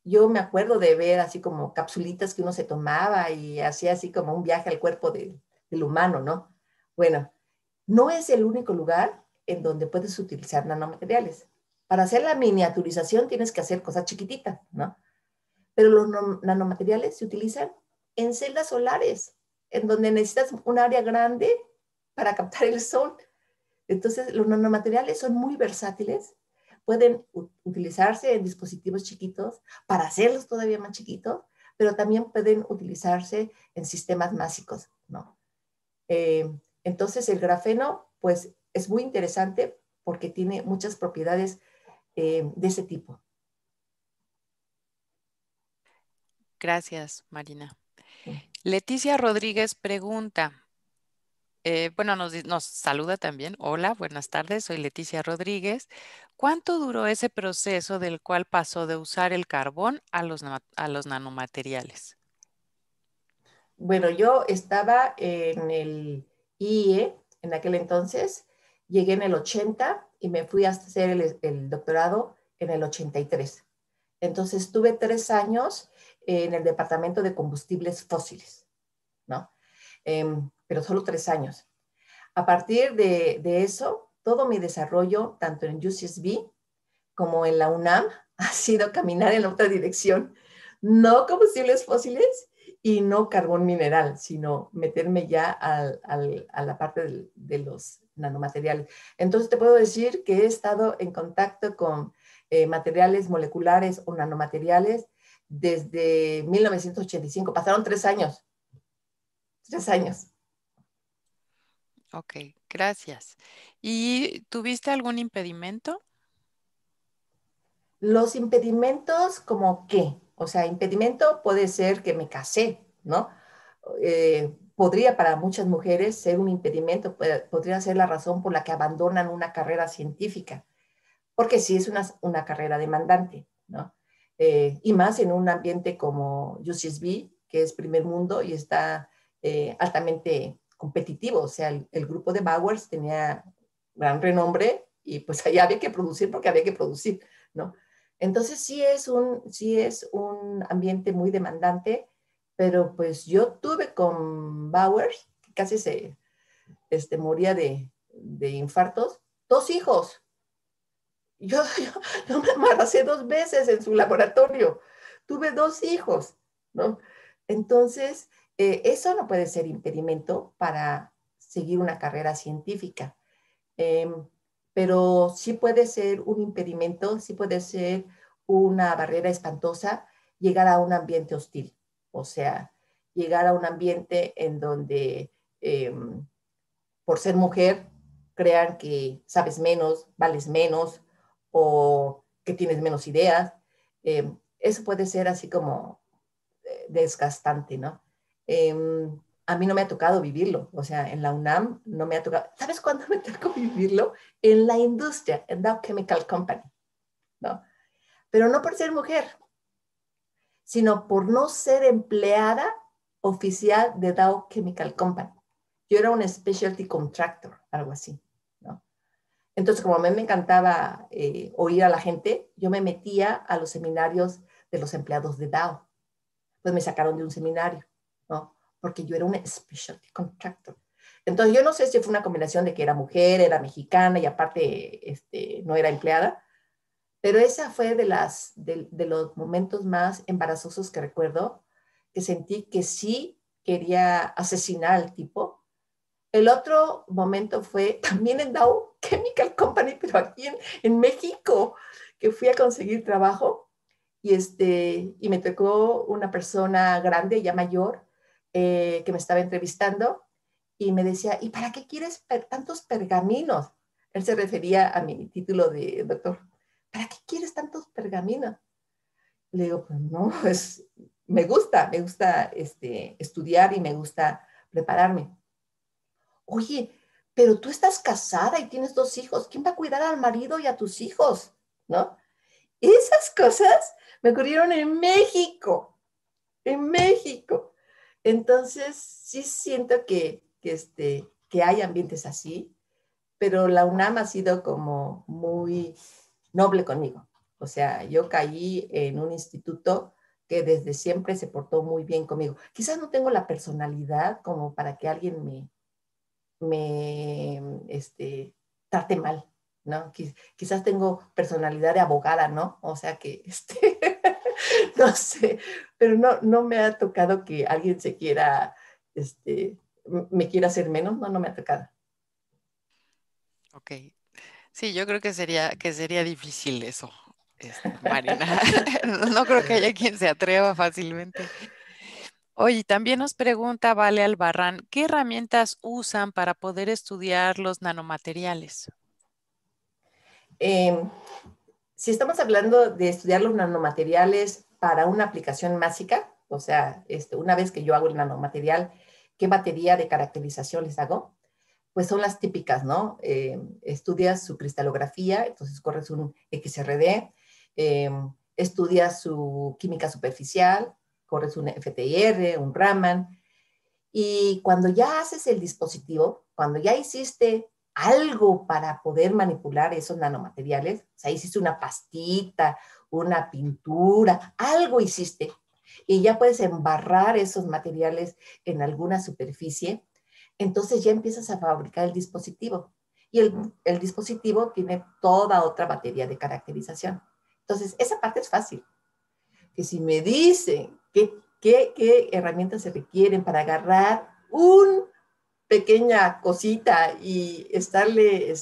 Yo me acuerdo de ver así como capsulitas que uno se tomaba y hacía así como un viaje al cuerpo del humano, ¿no? Bueno, no es el único lugar en donde puedes utilizar nanomateriales. Para hacer la miniaturización tienes que hacer cosas chiquititas, ¿no? Pero los nanomateriales se utilizan en celdas solares, en donde necesitas un área grande para captar el sol. Entonces, los nanomateriales son muy versátiles, pueden utilizarse en dispositivos chiquitos para hacerlos todavía más chiquitos, pero también pueden utilizarse en sistemas másicos, ¿no? Entonces, el grafeno, pues, es muy interesante porque tiene muchas propiedades de ese tipo. Gracias, Marina. Leticia Rodríguez pregunta, bueno, nos saluda también. Hola, buenas tardes, soy Leticia Rodríguez. ¿Cuánto duró ese proceso del cual pasó de usar el carbón a a los nanomateriales? Bueno, yo estaba en el IE en aquel entonces, llegué en el 80 y me fui a hacer el doctorado en el 83. Entonces tuve 3 años en el departamento de combustibles fósiles, ¿no? Pero solo 3 años. A partir de eso, todo mi desarrollo, tanto en UCSB como en la UNAM, ha sido caminar en otra dirección. No combustibles fósiles y no carbón mineral, sino meterme ya a la parte de los nanomateriales. Entonces te puedo decir que he estado en contacto con materiales moleculares o nanomateriales desde 1985. Pasaron 3 años. 3 años. Ok, gracias. ¿Y tuviste algún impedimento? Los impedimentos, ¿como qué? O sea, impedimento puede ser que me casé, ¿no? Podría para muchas mujeres ser un impedimento, podría ser la razón por la que abandonan una carrera científica, porque sí es una carrera demandante, ¿no? Y más en un ambiente como UCSB, que es primer mundo y está altamente competitivo, o sea, el grupo de Bowers tenía gran renombre y pues allá había que producir porque había que producir, ¿no? Entonces sí es un ambiente muy demandante, pero pues yo tuve con Bowers, que casi se moría de infartos, 2 hijos. Yo me embaracé 2 veces en su laboratorio. Tuve 2 hijos, ¿no? Entonces, eso no puede ser impedimento para seguir una carrera científica. Em, pero sí puede ser un impedimento, sí puede ser una barrera espantosa llegar a un ambiente hostil. O sea, llegar a un ambiente en donde por ser mujer crean que sabes menos, vales menos o que tienes menos ideas. Eso puede ser así como desgastante, ¿no? Eh, a mí no me ha tocado vivirlo, o sea, en la UNAM no me ha tocado. ¿Sabes cuándo me tocó vivirlo? En la industria, en Dow Chemical Company, ¿no? Pero no por ser mujer, sino por no ser empleada oficial de Dow Chemical Company. Yo era un specialty contractor, algo así, ¿no? Entonces, como a mí me encantaba oír a la gente, yo me metía a los seminarios de los empleados de Dow. Pues me sacaron de un seminario, ¿no? Porque yo era una specialty contractor. Entonces, yo no sé si fue una combinación de que era mujer, era mexicana y aparte no era empleada, pero esa fue de los momentos más embarazosos que recuerdo, que sentí que sí quería asesinar al tipo. El otro momento fue también en Dow Chemical Company, pero aquí en México, que fui a conseguir trabajo y me tocó una persona grande, ya mayor, que me estaba entrevistando y me decía, ¿y para qué quieres tantos pergaminos? Él se refería a mi título de doctor. ¿Para qué quieres tantos pergaminos? Le digo, pues no, me gusta estudiar y me gusta prepararme. Oye, pero tú estás casada y tienes 2 hijos. ¿Quién va a cuidar al marido y a tus hijos? ¿No? Esas cosas me ocurrieron en México, en México. Entonces, sí siento que hay ambientes así, pero la UNAM ha sido como muy noble conmigo. O sea, yo caí en un instituto que desde siempre se portó muy bien conmigo. Quizás no tengo la personalidad como para que alguien me trate mal, ¿no? Quizás tengo personalidad de abogada, ¿no? O sea que, no sé, pero no me ha tocado que alguien se quiera, me quiera hacer menos, no me ha tocado. Ok. Sí, yo creo que sería difícil eso, Marina. No creo que haya quien se atreva fácilmente. Oye, también nos pregunta Vale Albarrán, ¿qué herramientas usan para poder estudiar los nanomateriales? Eh, si estamos hablando de estudiar los nanomateriales para una aplicación mágica, o sea, una vez que yo hago el nanomaterial, ¿qué batería de caracterización les hago? Pues son las típicas, ¿no? Estudias su cristalografía, entonces corres un XRD, eh, estudias su química superficial, corres un FTIR, un Raman, y cuando ya haces el dispositivo, cuando ya hiciste algo para poder manipular esos nanomateriales, o sea, hiciste una pastita, una pintura, algo hiciste, y ya puedes embarrar esos materiales en alguna superficie, entonces ya empiezas a fabricar el dispositivo. Y el dispositivo tiene toda otra batería de caracterización. Entonces, esa parte es fácil. Que si me dicen qué herramientas se requieren para agarrar una pequeña cosita y estarle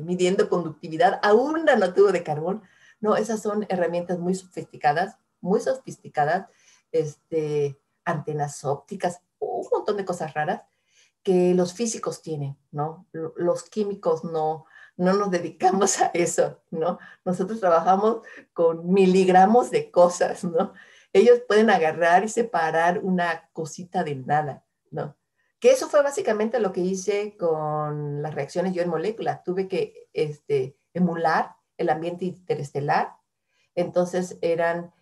midiendo conductividad a un nanotubo de carbón, no, esas son herramientas muy sofisticadas, antenas ópticas, un montón de cosas raras que los físicos tienen, ¿no? Los químicos no nos dedicamos a eso, ¿no? Nosotros trabajamos con miligramos de cosas, ¿no? Ellos pueden agarrar y separar una cosita de nada, ¿no? Que eso fue básicamente lo que hice con las reacciones yo en molécula. Tuve que emular el ambiente interestelar. Entonces eran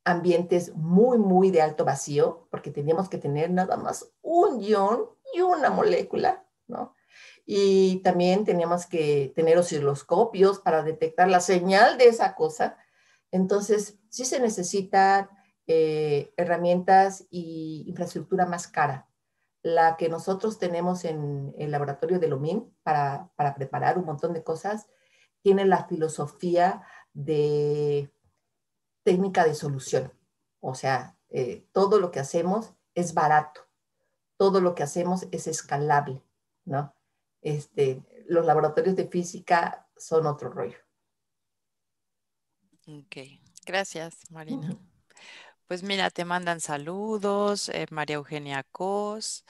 ambientes muy de alto vacío, porque teníamos que tener nada más un ion y una molécula, ¿no? Y también teníamos que tener osciloscopios para detectar la señal de esa cosa. Entonces, sí se necesitan herramientas y infraestructura más cara. La que nosotros tenemos en el laboratorio de Lomín para preparar un montón de cosas, tiene la filosofía de técnica de solución. O sea, todo lo que hacemos es barato, todo lo que hacemos es escalable, ¿no? Los laboratorios de física son otro rollo. Ok, gracias, Uh Marina. -huh. Pues mira, te mandan saludos, María Eugenia Cos.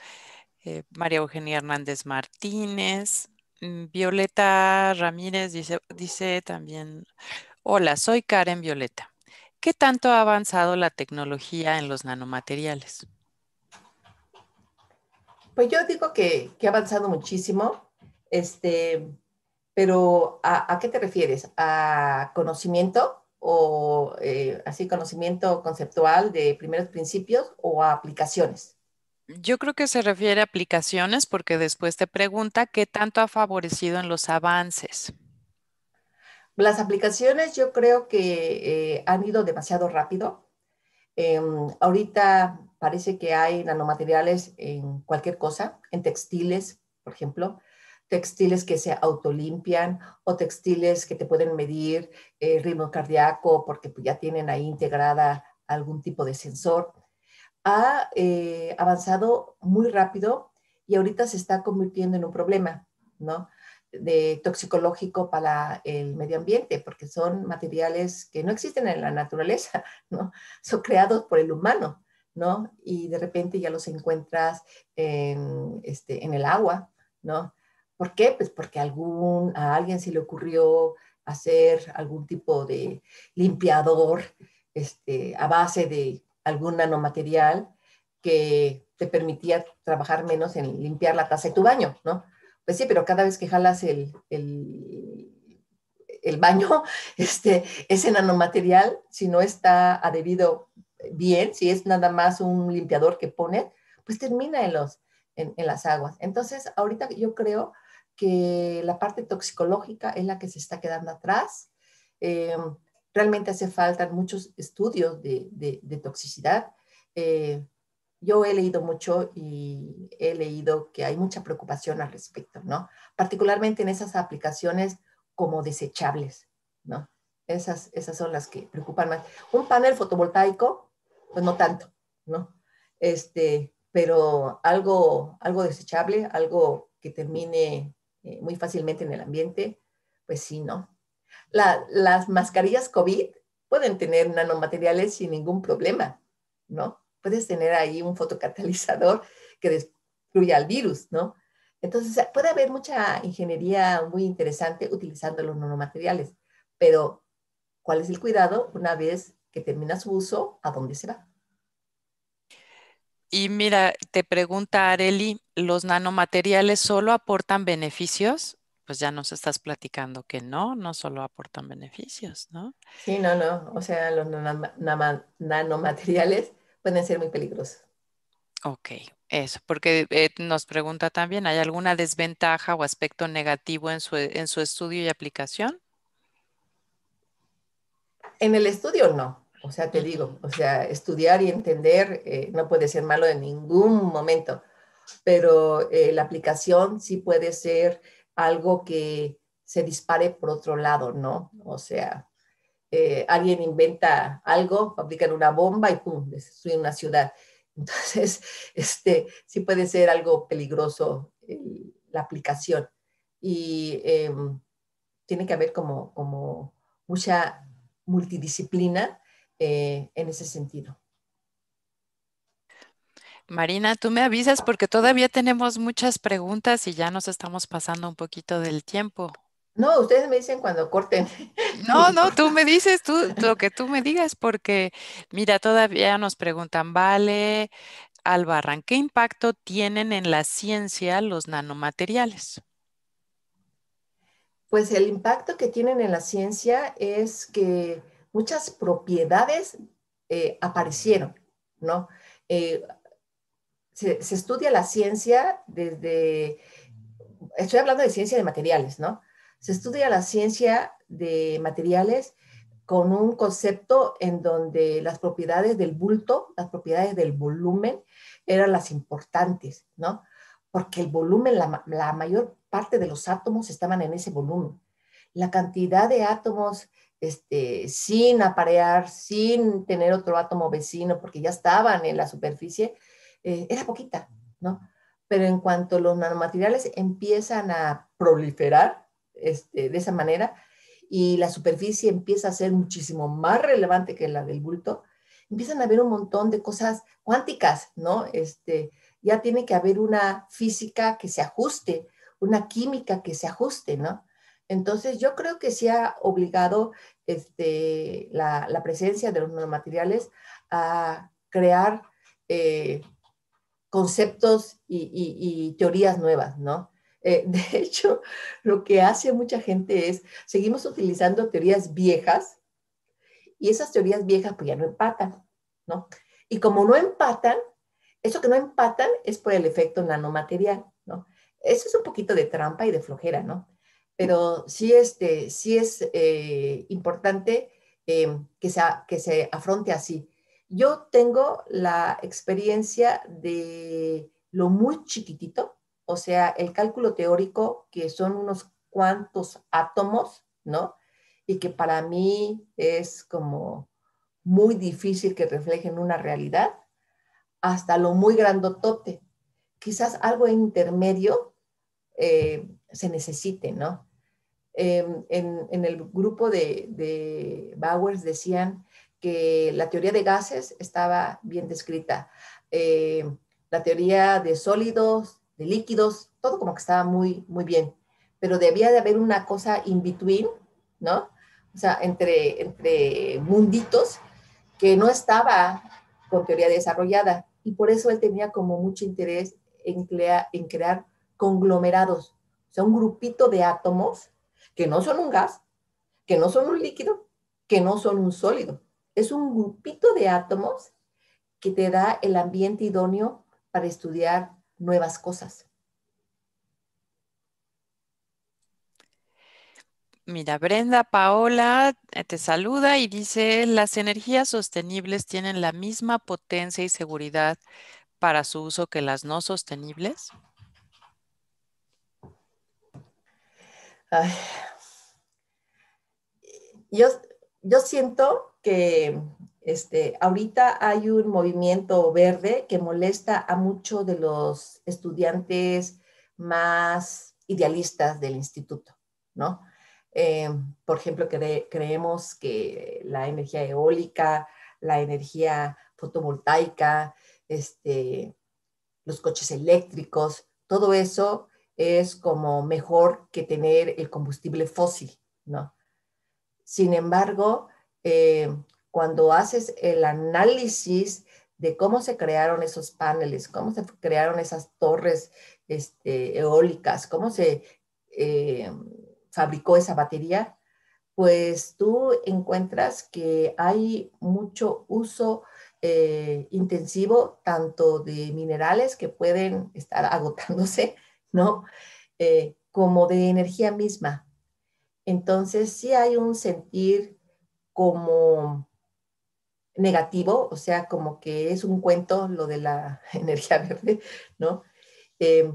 María Eugenia Hernández Martínez. Violeta Ramírez dice también, hola, soy Karen Violeta. ¿Qué tanto ha avanzado la tecnología en los nanomateriales? Pues yo digo que ha avanzado muchísimo, este, pero ¿a qué te refieres? ¿A conocimiento o así conocimiento conceptual de primeros principios o a aplicaciones? Yo creo que se refiere a aplicaciones porque después te pregunta qué tanto ha favorecido en los avances. Las aplicaciones yo creo que han ido demasiado rápido. Ahorita parece que hay nanomateriales en cualquier cosa, en textiles, por ejemplo, textiles que se autolimpian o textiles que te pueden medir ritmo cardíaco porque pues, ya tienen ahí integrada algún tipo de sensor. Ha avanzado muy rápido y ahorita se está convirtiendo en un problema, ¿no? De toxicológico para el medio ambiente, porque son materiales que no existen en la naturaleza, ¿no? Son creados por el humano, ¿no? Y de repente ya los encuentras en el agua, ¿no? ¿Por qué? Pues porque a alguien se le ocurrió hacer algún tipo de limpiador a base de algún nanomaterial que te permitía trabajar menos en limpiar la taza de tu baño, ¿no? Pues sí, pero cada vez que jalas el baño, ese nanomaterial, si no está adherido bien, si es nada más un limpiador que pone, pues termina en las aguas. Entonces, ahorita yo creo que la parte toxicológica es la que se está quedando atrás. Eh, Realmente hace falta muchos estudios de toxicidad. Eh, yo he leído mucho y he leído que hay mucha preocupación al respecto, ¿no? Particularmente en esas aplicaciones como desechables, ¿no? Esas son las que preocupan más. Un panel fotovoltaico, pues no tanto, ¿no? Pero algo desechable, algo que termine muy fácilmente en el ambiente, pues sí, ¿no? Las mascarillas COVID pueden tener nanomateriales sin ningún problema, ¿no? Puedes tener ahí un fotocatalizador que destruya el virus, ¿no? Entonces, puede haber mucha ingeniería muy interesante utilizando los nanomateriales, pero ¿cuál es el cuidado una vez que termina su uso? ¿A dónde se va? Y mira, te pregunta Areli, ¿los nanomateriales solo aportan beneficios? Pues ya nos estás platicando que no, no solo aportan beneficios, ¿no? Sí, no, no. O sea, los nanomateriales pueden ser muy peligrosos. Ok, eso, porque nos pregunta también, ¿hay alguna desventaja o aspecto negativo en su estudio y aplicación? En el estudio no, o sea, te Ujú. digo, o sea, estudiar y entender no puede ser malo en ningún momento, pero la aplicación sí puede ser algo que se dispare por otro lado, ¿no? O sea, alguien inventa algo, fabrican una bomba y ¡pum!, destruye una ciudad. Entonces, sí puede ser algo peligroso la aplicación. Y tiene que haber como mucha multidisciplina en ese sentido. Marina, tú me avisas porque todavía tenemos muchas preguntas y ya nos estamos pasando un poquito del tiempo. No, ustedes me dicen cuando corten. No, no, tú me dices, tú, lo que tú me digas, porque mira, todavía nos preguntan, vale, Albarrán, ¿qué impacto tienen en la ciencia los nanomateriales? Pues el impacto que tienen en la ciencia es que muchas propiedades aparecieron, ¿no? Eh, se estudia la ciencia estoy hablando de ciencia de materiales, ¿no? Se estudia la ciencia de materiales con un concepto en donde las propiedades del bulto, las propiedades del volumen eran las importantes, ¿no? Porque el volumen, la mayor parte de los átomos estaban en ese volumen. La cantidad de átomos sin aparear, sin tener otro átomo vecino, porque ya estaban en la superficie, era poquita, ¿no? Pero en cuanto los nanomateriales empiezan a proliferar de esa manera y la superficie empieza a ser muchísimo más relevante que la del bulto, empiezan a haber un montón de cosas cuánticas, ¿no? ya tiene que haber una física que se ajuste, una química que se ajuste, ¿no? Entonces, yo creo que sí ha obligado la presencia de los nanomateriales a crear eh, conceptos y teorías nuevas, ¿no? De hecho, lo que hace mucha gente es, seguimos utilizando teorías viejas y esas teorías viejas pues ya no empatan, ¿no? Y como no empatan, eso que no empatan es por el efecto nanomaterial, ¿no? Eso es un poquito de trampa y de flojera, ¿no? Pero sí, sí es importante que se afronte así. Yo tengo la experiencia de lo muy chiquitito, o sea, el cálculo teórico, que son unos cuantos átomos, ¿no? Y que para mí es como muy difícil que reflejen una realidad, hasta lo muy grandotote. Quizás algo intermedio se necesite, ¿no? En el grupo de Bowers decían que la teoría de gases estaba bien descrita. La teoría de sólidos, de líquidos, todo como que estaba muy, muy bien. Pero debía de haber una cosa in between, ¿no? O sea, entre munditos que no estaba con teoría desarrollada. Y por eso él tenía como mucho interés en crear conglomerados, o sea, un grupito de átomos que no son un gas, que no son un líquido, que no son un sólido. Es un grupito de átomos que te da el ambiente idóneo para estudiar nuevas cosas. Mira, Brenda Paola te saluda y dice, las energías sostenibles tienen la misma potencia y seguridad para su uso que las no sostenibles. Ay, yo, yo siento que ahorita hay un movimiento verde que molesta a muchos de los estudiantes más idealistas del instituto, ¿no? Eh, por ejemplo, creemos que la energía eólica, la energía fotovoltaica, los coches eléctricos, todo eso es como mejor que tener el combustible fósil, ¿no? Sin embargo, cuando haces el análisis de cómo se crearon esos paneles, cómo se crearon esas torres eólicas, cómo se eh, fabricó esa batería, pues tú encuentras que hay mucho uso intensivo tanto de minerales que pueden estar agotándose, ¿no? Como de energía misma. Entonces, sí hay un sentir como negativo, o sea, como que es un cuento lo de la energía verde, ¿no? Eh,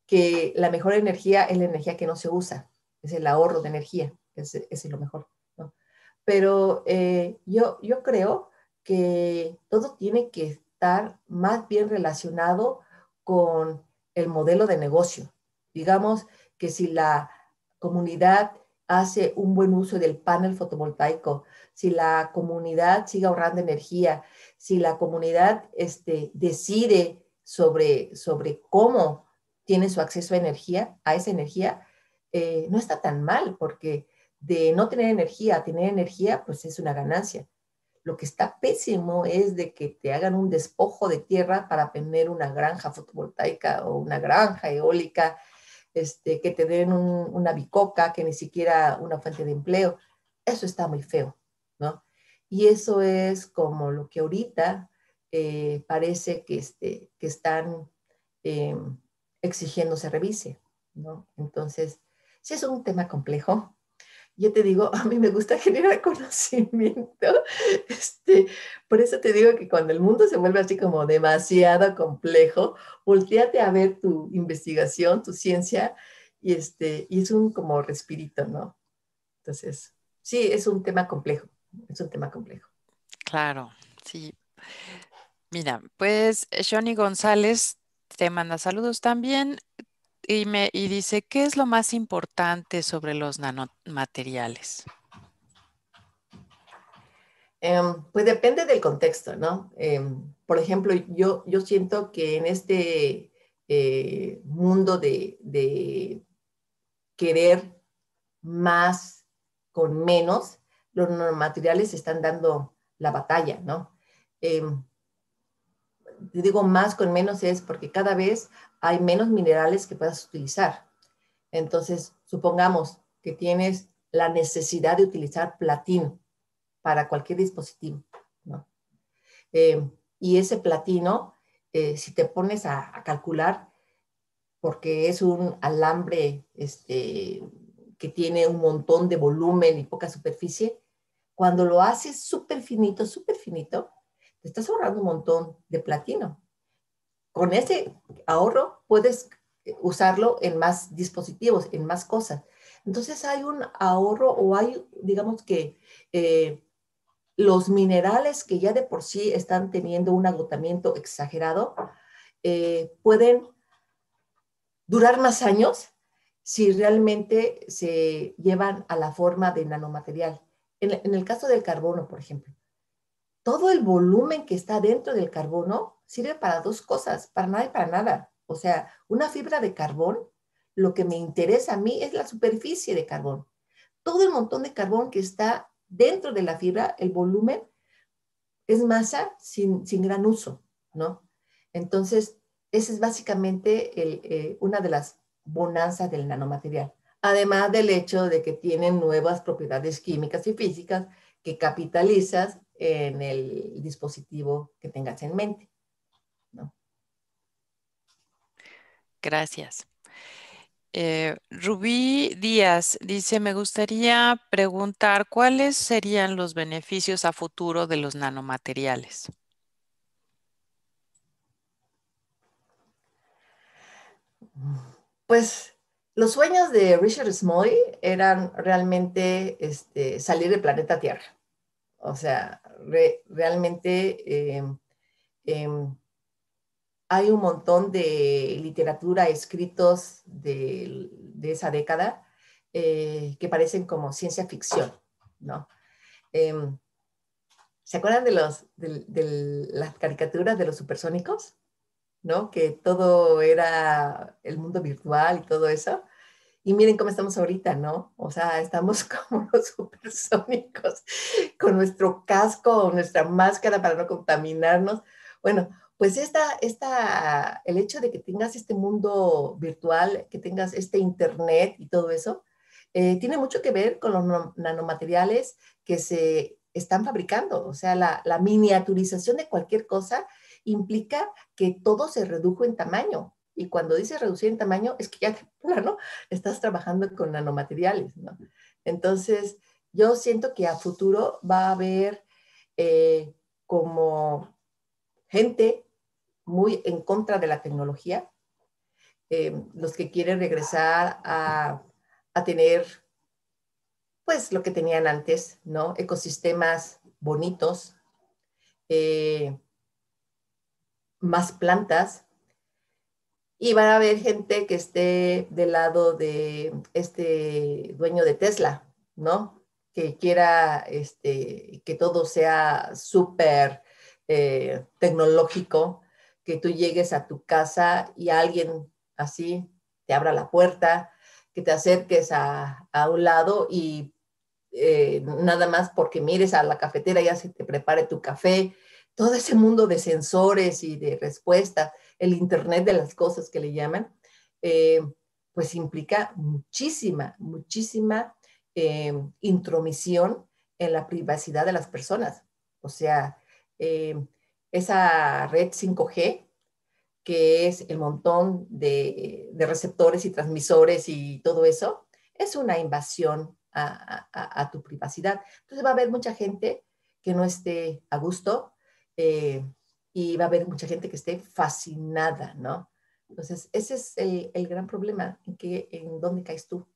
que la mejor energía es la energía que no se usa, es el ahorro de energía, es lo mejor, ¿no? Pero yo creo que todo tiene que estar más bien relacionado con el modelo de negocio. Digamos que si la comunidad hace un buen uso del panel fotovoltaico, si la comunidad sigue ahorrando energía, si la comunidad decide sobre cómo tiene su acceso a esa energía, no está tan mal, porque de no tener energía a tener energía, pues es una ganancia. Lo que está pésimo es de que te hagan un despojo de tierra para tener una granja fotovoltaica o una granja eólica, que te den una bicoca, que ni siquiera una fuente de empleo. Eso está muy feo, ¿no? Y eso es como lo que ahorita parece que están eh, exigiendo se revise, ¿no? Entonces, sí es un tema complejo. Yo te digo, a mí me gusta generar conocimiento. Este, por eso te digo que cuando el mundo se vuelve así como demasiado complejo, volteate a ver tu investigación, tu ciencia, y es un como respirito, ¿no? Entonces, sí, es un tema complejo, es un tema complejo. Claro, sí. Mira, pues Johnny González te manda saludos también y dice, ¿qué es lo más importante sobre los nanomateriales? Pues depende del contexto, ¿no? Por ejemplo, yo siento que en este mundo de querer más con menos, los nanomateriales están dando la batalla, ¿no? Em, Digo más con menos es porque cada vez hay menos minerales que puedas utilizar. Entonces, supongamos que tienes la necesidad de utilizar platino para cualquier dispositivo, ¿no? Y ese platino, si te pones a calcular, porque es un alambre que tiene un montón de volumen y poca superficie, cuando lo haces súper finito, te estás ahorrando un montón de platino. Con ese ahorro puedes usarlo en más dispositivos, en más cosas. Entonces hay un ahorro o hay, digamos que, los minerales que ya de por sí están teniendo un agotamiento exagerado, pueden durar más años si realmente se llevan a la forma de nanomaterial. En el caso del carbono, por ejemplo, todo el volumen que está dentro del carbono sirve para dos cosas, para nada y para nada. O sea, una fibra de carbón, lo que me interesa a mí es la superficie de carbón. Todo el montón de carbón que está dentro de la fibra, el volumen, es masa sin gran uso, ¿no? Entonces, esa es básicamente una de las bonanzas del nanomaterial. Además del hecho de que tienen nuevas propiedades químicas y físicas que capitalizas en el dispositivo que tengas en mente, ¿no? Gracias. Rubí Díaz dice, me gustaría preguntar cuáles serían los beneficios a futuro de los nanomateriales. Pues los sueños de Richard Smalley eran realmente salir del planeta Tierra. O sea, realmente eh, hay un montón de literatura, escritos de esa década que parecen como ciencia ficción, ¿no? Eh, ¿Se acuerdan de las caricaturas de los supersónicos? ¿No? Que todo era el mundo virtual y todo eso. Y miren cómo estamos ahorita, ¿no? O sea, estamos como los supersónicos, con nuestro casco o nuestra máscara para no contaminarnos. Bueno, pues el hecho de que tengas este mundo virtual, que tengas este internet y todo eso, tiene mucho que ver con los nanomateriales que se están fabricando. O sea, la miniaturización de cualquier cosa implica que todo se redujo en tamaño. Y cuando dices reducir en tamaño, es que ya de plano estás trabajando con nanomateriales, ¿no? Entonces, yo siento que a futuro va a haber como gente muy en contra de la tecnología, los que quieren regresar a tener, pues, lo que tenían antes, ¿no? Ecosistemas bonitos, eh, más plantas, y van a haber gente que esté del lado de este dueño de Tesla, ¿no? Que quiera que todo sea súper tecnológico, que tú llegues a tu casa y alguien así te abra la puerta, que te acerques a un lado y nada más porque mires a la cafetera ya se te prepare tu café, todo ese mundo de sensores y de respuestas, el Internet de las cosas que le llaman, eh, pues implica muchísima intromisión en la privacidad de las personas. O sea, eh, esa red 5G, que es el montón de receptores y transmisores y todo eso, es una invasión a tu privacidad. Entonces va a haber mucha gente que no esté a gusto eh, y va a haber mucha gente que esté fascinada, ¿no? Entonces, ese es el gran problema, en dónde caes tú.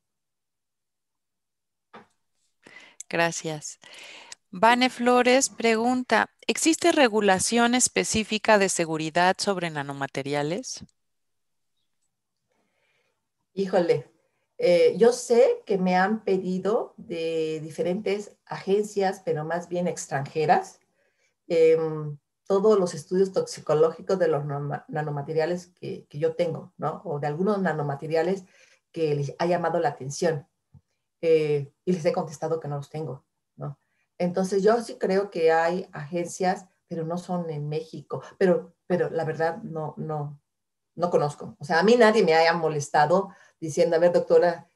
Gracias. Vane Flores pregunta, ¿existe regulación específica de seguridad sobre nanomateriales? Híjole, Yo sé que me han pedido de diferentes agencias, pero más bien extranjeras, todos los estudios toxicológicos de los nanomateriales que yo tengo, ¿no? O de algunos nanomateriales que les ha llamado la atención. Y les he contestado que no los tengo, ¿no? Entonces yo sí creo que hay agencias, pero no son en México, pero la verdad no conozco. O sea, a mí nadie me haya molestado diciendo, a ver, doctora,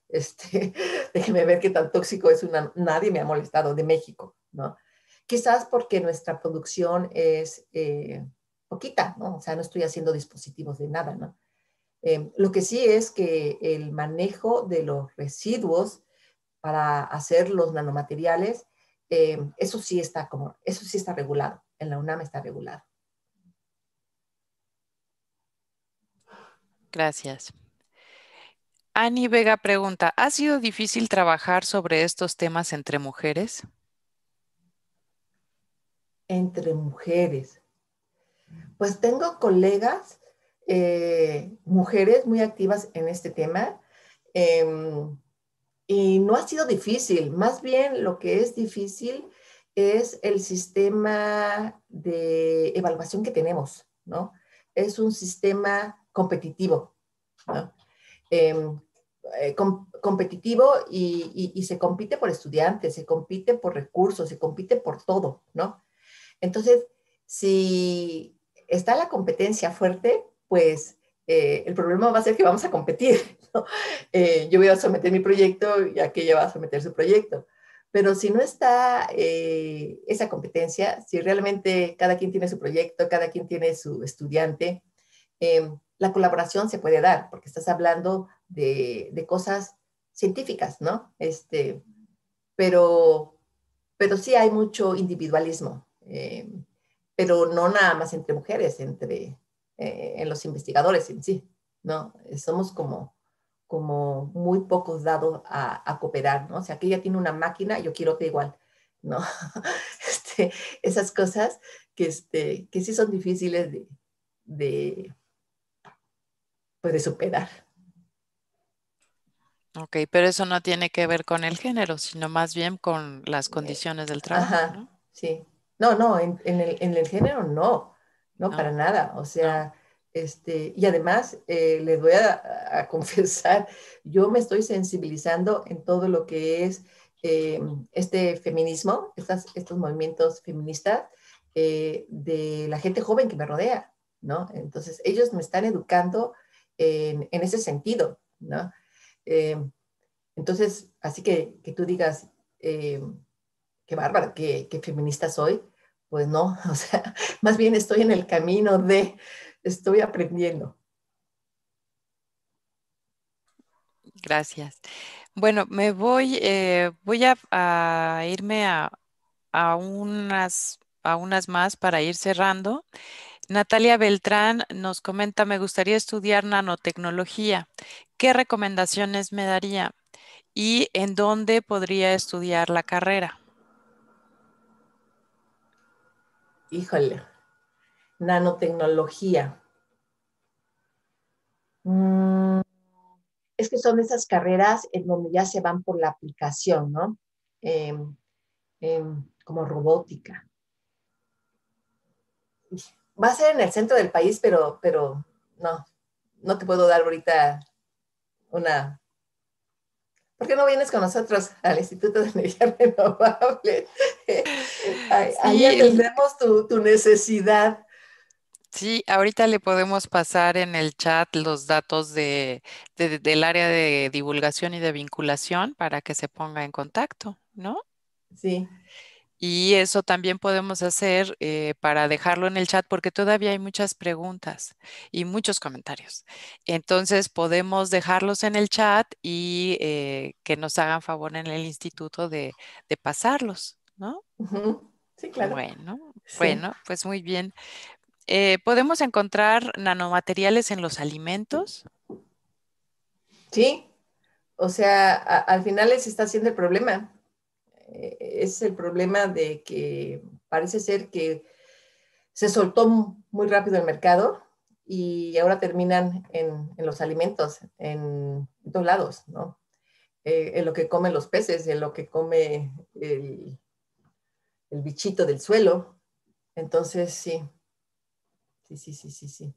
déjeme ver qué tan tóxico es nadie me ha molestado de México, ¿no? Quizás porque nuestra producción es poquita, ¿no? O sea, no estoy haciendo dispositivos de nada, ¿no? Lo que sí es que el manejo de los residuos para hacer los nanomateriales, eso sí está regulado. En la UNAM está regulado. Gracias. Ani Vega pregunta, ¿ha sido difícil trabajar sobre estos temas entre mujeres? Entre mujeres. Pues tengo colegas, mujeres muy activas en este tema, eh, y no ha sido difícil. Más bien lo que es difícil es el sistema de evaluación que tenemos, ¿no? Es un sistema competitivo, ¿no? Eh, competitivo y se compite por estudiantes, se compite por recursos, se compite por todo, ¿no? Entonces, si está la competencia fuerte, pues el problema va a ser que vamos a competir, ¿no? Yo voy a someter mi proyecto y aquella va a someter su proyecto. Pero si no está esa competencia, si realmente cada quien tiene su proyecto, cada quien tiene su estudiante, la colaboración se puede dar, porque estás hablando de cosas científicas, ¿no? Pero, pero sí hay mucho individualismo, pero no nada más entre mujeres, en los investigadores en sí, ¿no? Somos como muy pocos dados a cooperar, ¿no? O sea, que ella tiene una máquina, yo quiero que igual, ¿no? Esas cosas que sí son difíciles de, pues de superar. Ok, pero eso no tiene que ver con el género, sino más bien con las Eh, condiciones del trabajo, ajá, ¿no? sí. No, en el género no No, para nada. O no. sea, y además les voy a confesar, yo me estoy sensibilizando en todo lo que es este feminismo, estos movimientos feministas de la gente joven que me rodea, ¿no? Entonces, ellos me están educando en ese sentido, ¿no? Eh, entonces, así que tú digas, qué bárbara, qué feminista soy, pues no, o sea, más bien estoy en el camino estoy aprendiendo. Gracias. Bueno, voy a irme a unas más para ir cerrando. Natalia Beltrán nos comenta, me gustaría estudiar nanotecnología. ¿Qué recomendaciones me daría? ¿Y en dónde podría estudiar la carrera? Híjole, nanotecnología. Mm, es que son esas carreras en donde ya se van por la aplicación, ¿no? Em, como robótica. Va a ser en el centro del país, pero no te puedo dar ahorita una. ¿Por qué no vienes con nosotros al Instituto de Energía Renovable? Ahí Sí, atendemos tu necesidad. sí, ahorita le podemos pasar en el chat los datos del área de divulgación y de vinculación para que se ponga en contacto, ¿no? Sí. Y eso también podemos hacer para dejarlo en el chat porque todavía hay muchas preguntas y muchos comentarios. Entonces podemos dejarlos en el chat y que nos hagan favor en el instituto de pasarlos, ¿no? Ujú. Sí, claro. Sí. Bueno, pues muy bien. ¿Podemos encontrar nanomateriales en los alimentos? Sí. O sea, al final ese está siendo el problema. Es el problema de que parece ser que se soltó muy rápido el mercado y ahora terminan en los alimentos, en todos lados, ¿no? en lo que comen los peces, en lo que come el bichito del suelo. Entonces, sí, sí, sí, sí, sí, sí.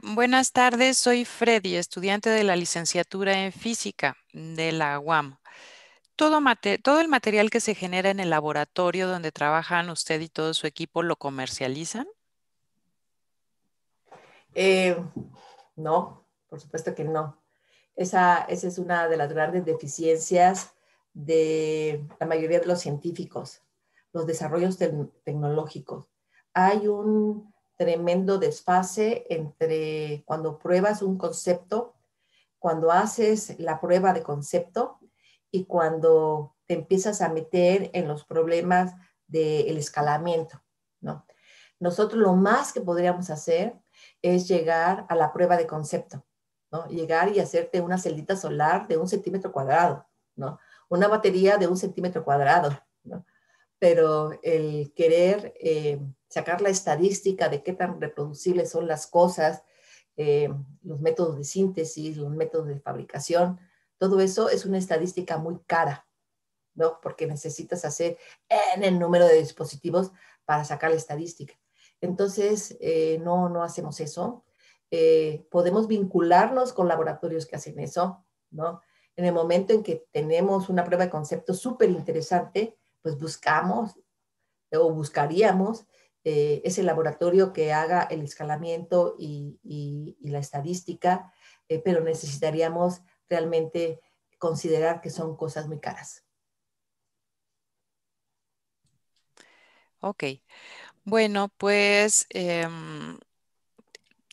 Buenas tardes, soy Freddy, estudiante de la licenciatura en física de la UAM. Todo el material que se genera en el laboratorio donde trabajan usted y todo su equipo lo comercializan. Eh, no, por supuesto que no. Esa es una de las grandes deficiencias de la mayoría de los científicos, los desarrollos tecnológicos. Hay un tremendo desfase entre cuando pruebas un concepto, cuando haces la prueba de concepto y cuando te empiezas a meter en los problemas del escalamiento, ¿no? Nosotros lo más que podríamos hacer es llegar a la prueba de concepto, ¿no? Llegar y hacerte una celdita solar de 1 centímetro cuadrado, ¿no? Una batería de 1 centímetro cuadrado, ¿no? Pero el querer sacar la estadística de qué tan reproducibles son las cosas, eh, los métodos de síntesis, los métodos de fabricación, todo eso es una estadística muy cara, ¿no? Porque necesitas hacer en el número de dispositivos para sacar la estadística. Entonces, no hacemos eso. Podemos vincularnos con laboratorios que hacen eso, ¿no? En el momento en que tenemos una prueba de concepto súper interesante, pues buscamos o buscaríamos ese laboratorio que haga el escalamiento y la estadística, pero necesitaríamos realmente considerar que son cosas muy caras. Ok, bueno, pues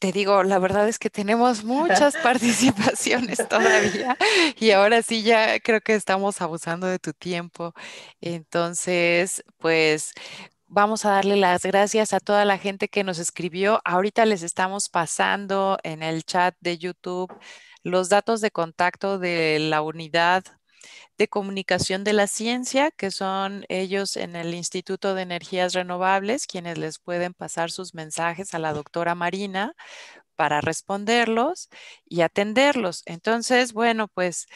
te digo, la verdad es que tenemos muchas participaciones todavía y ahora sí ya creo que estamos abusando de tu tiempo. Entonces, pues vamos a darle las gracias a toda la gente que nos escribió. Ahorita les estamos pasando en el chat de YouTube los datos de contacto de la unidad de comunicación de la ciencia, que son ellos en el Instituto de Energías Renovables, quienes les pueden pasar sus mensajes a la doctora Marina para responderlos y atenderlos. Entonces, bueno, pues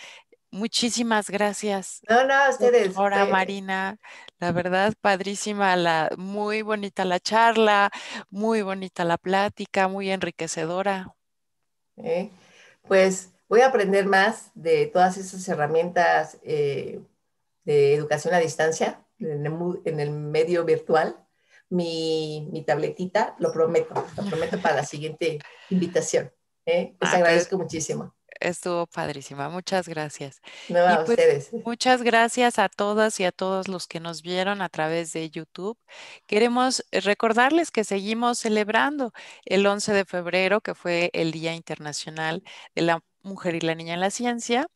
muchísimas gracias, No, ustedes, doctora Marina. La verdad, padrísima, muy bonita la charla, muy bonita la plática, muy enriquecedora. eh, pues voy a aprender más de todas esas herramientas de educación a distancia en el medio virtual. Mi tabletita, lo prometo para la siguiente invitación. Les Ah, pues agradezco muchísimo. estuvo padrísima. Muchas gracias. No, Y a pues ustedes. muchas gracias a todas y a todos los que nos vieron a través de YouTube. Queremos recordarles que seguimos celebrando el 11 de febrero, que fue el Día Internacional de la Mujer y la Niña en la Ciencia.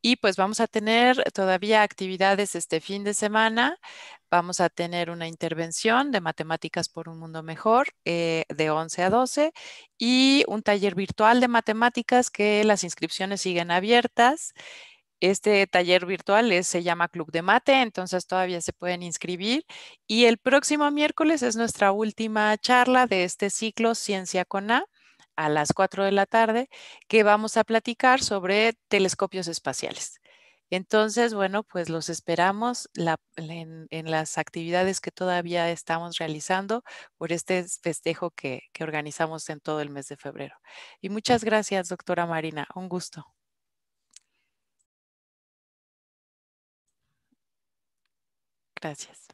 Y pues vamos a tener todavía actividades este fin de semana. Vamos a tener una intervención de Matemáticas por un Mundo Mejor de 11 a 12 y un taller virtual de matemáticas que las inscripciones siguen abiertas. Este taller virtual se llama Club de Mate, entonces todavía se pueden inscribir. Y el próximo miércoles es nuestra última charla de este ciclo Ciencia con a las 4 de la tarde, que vamos a platicar sobre telescopios espaciales. Entonces, bueno, pues los esperamos en las actividades que todavía estamos realizando por este festejo que organizamos en todo el mes de febrero. Y muchas gracias, doctora Marina. Un gusto. Gracias.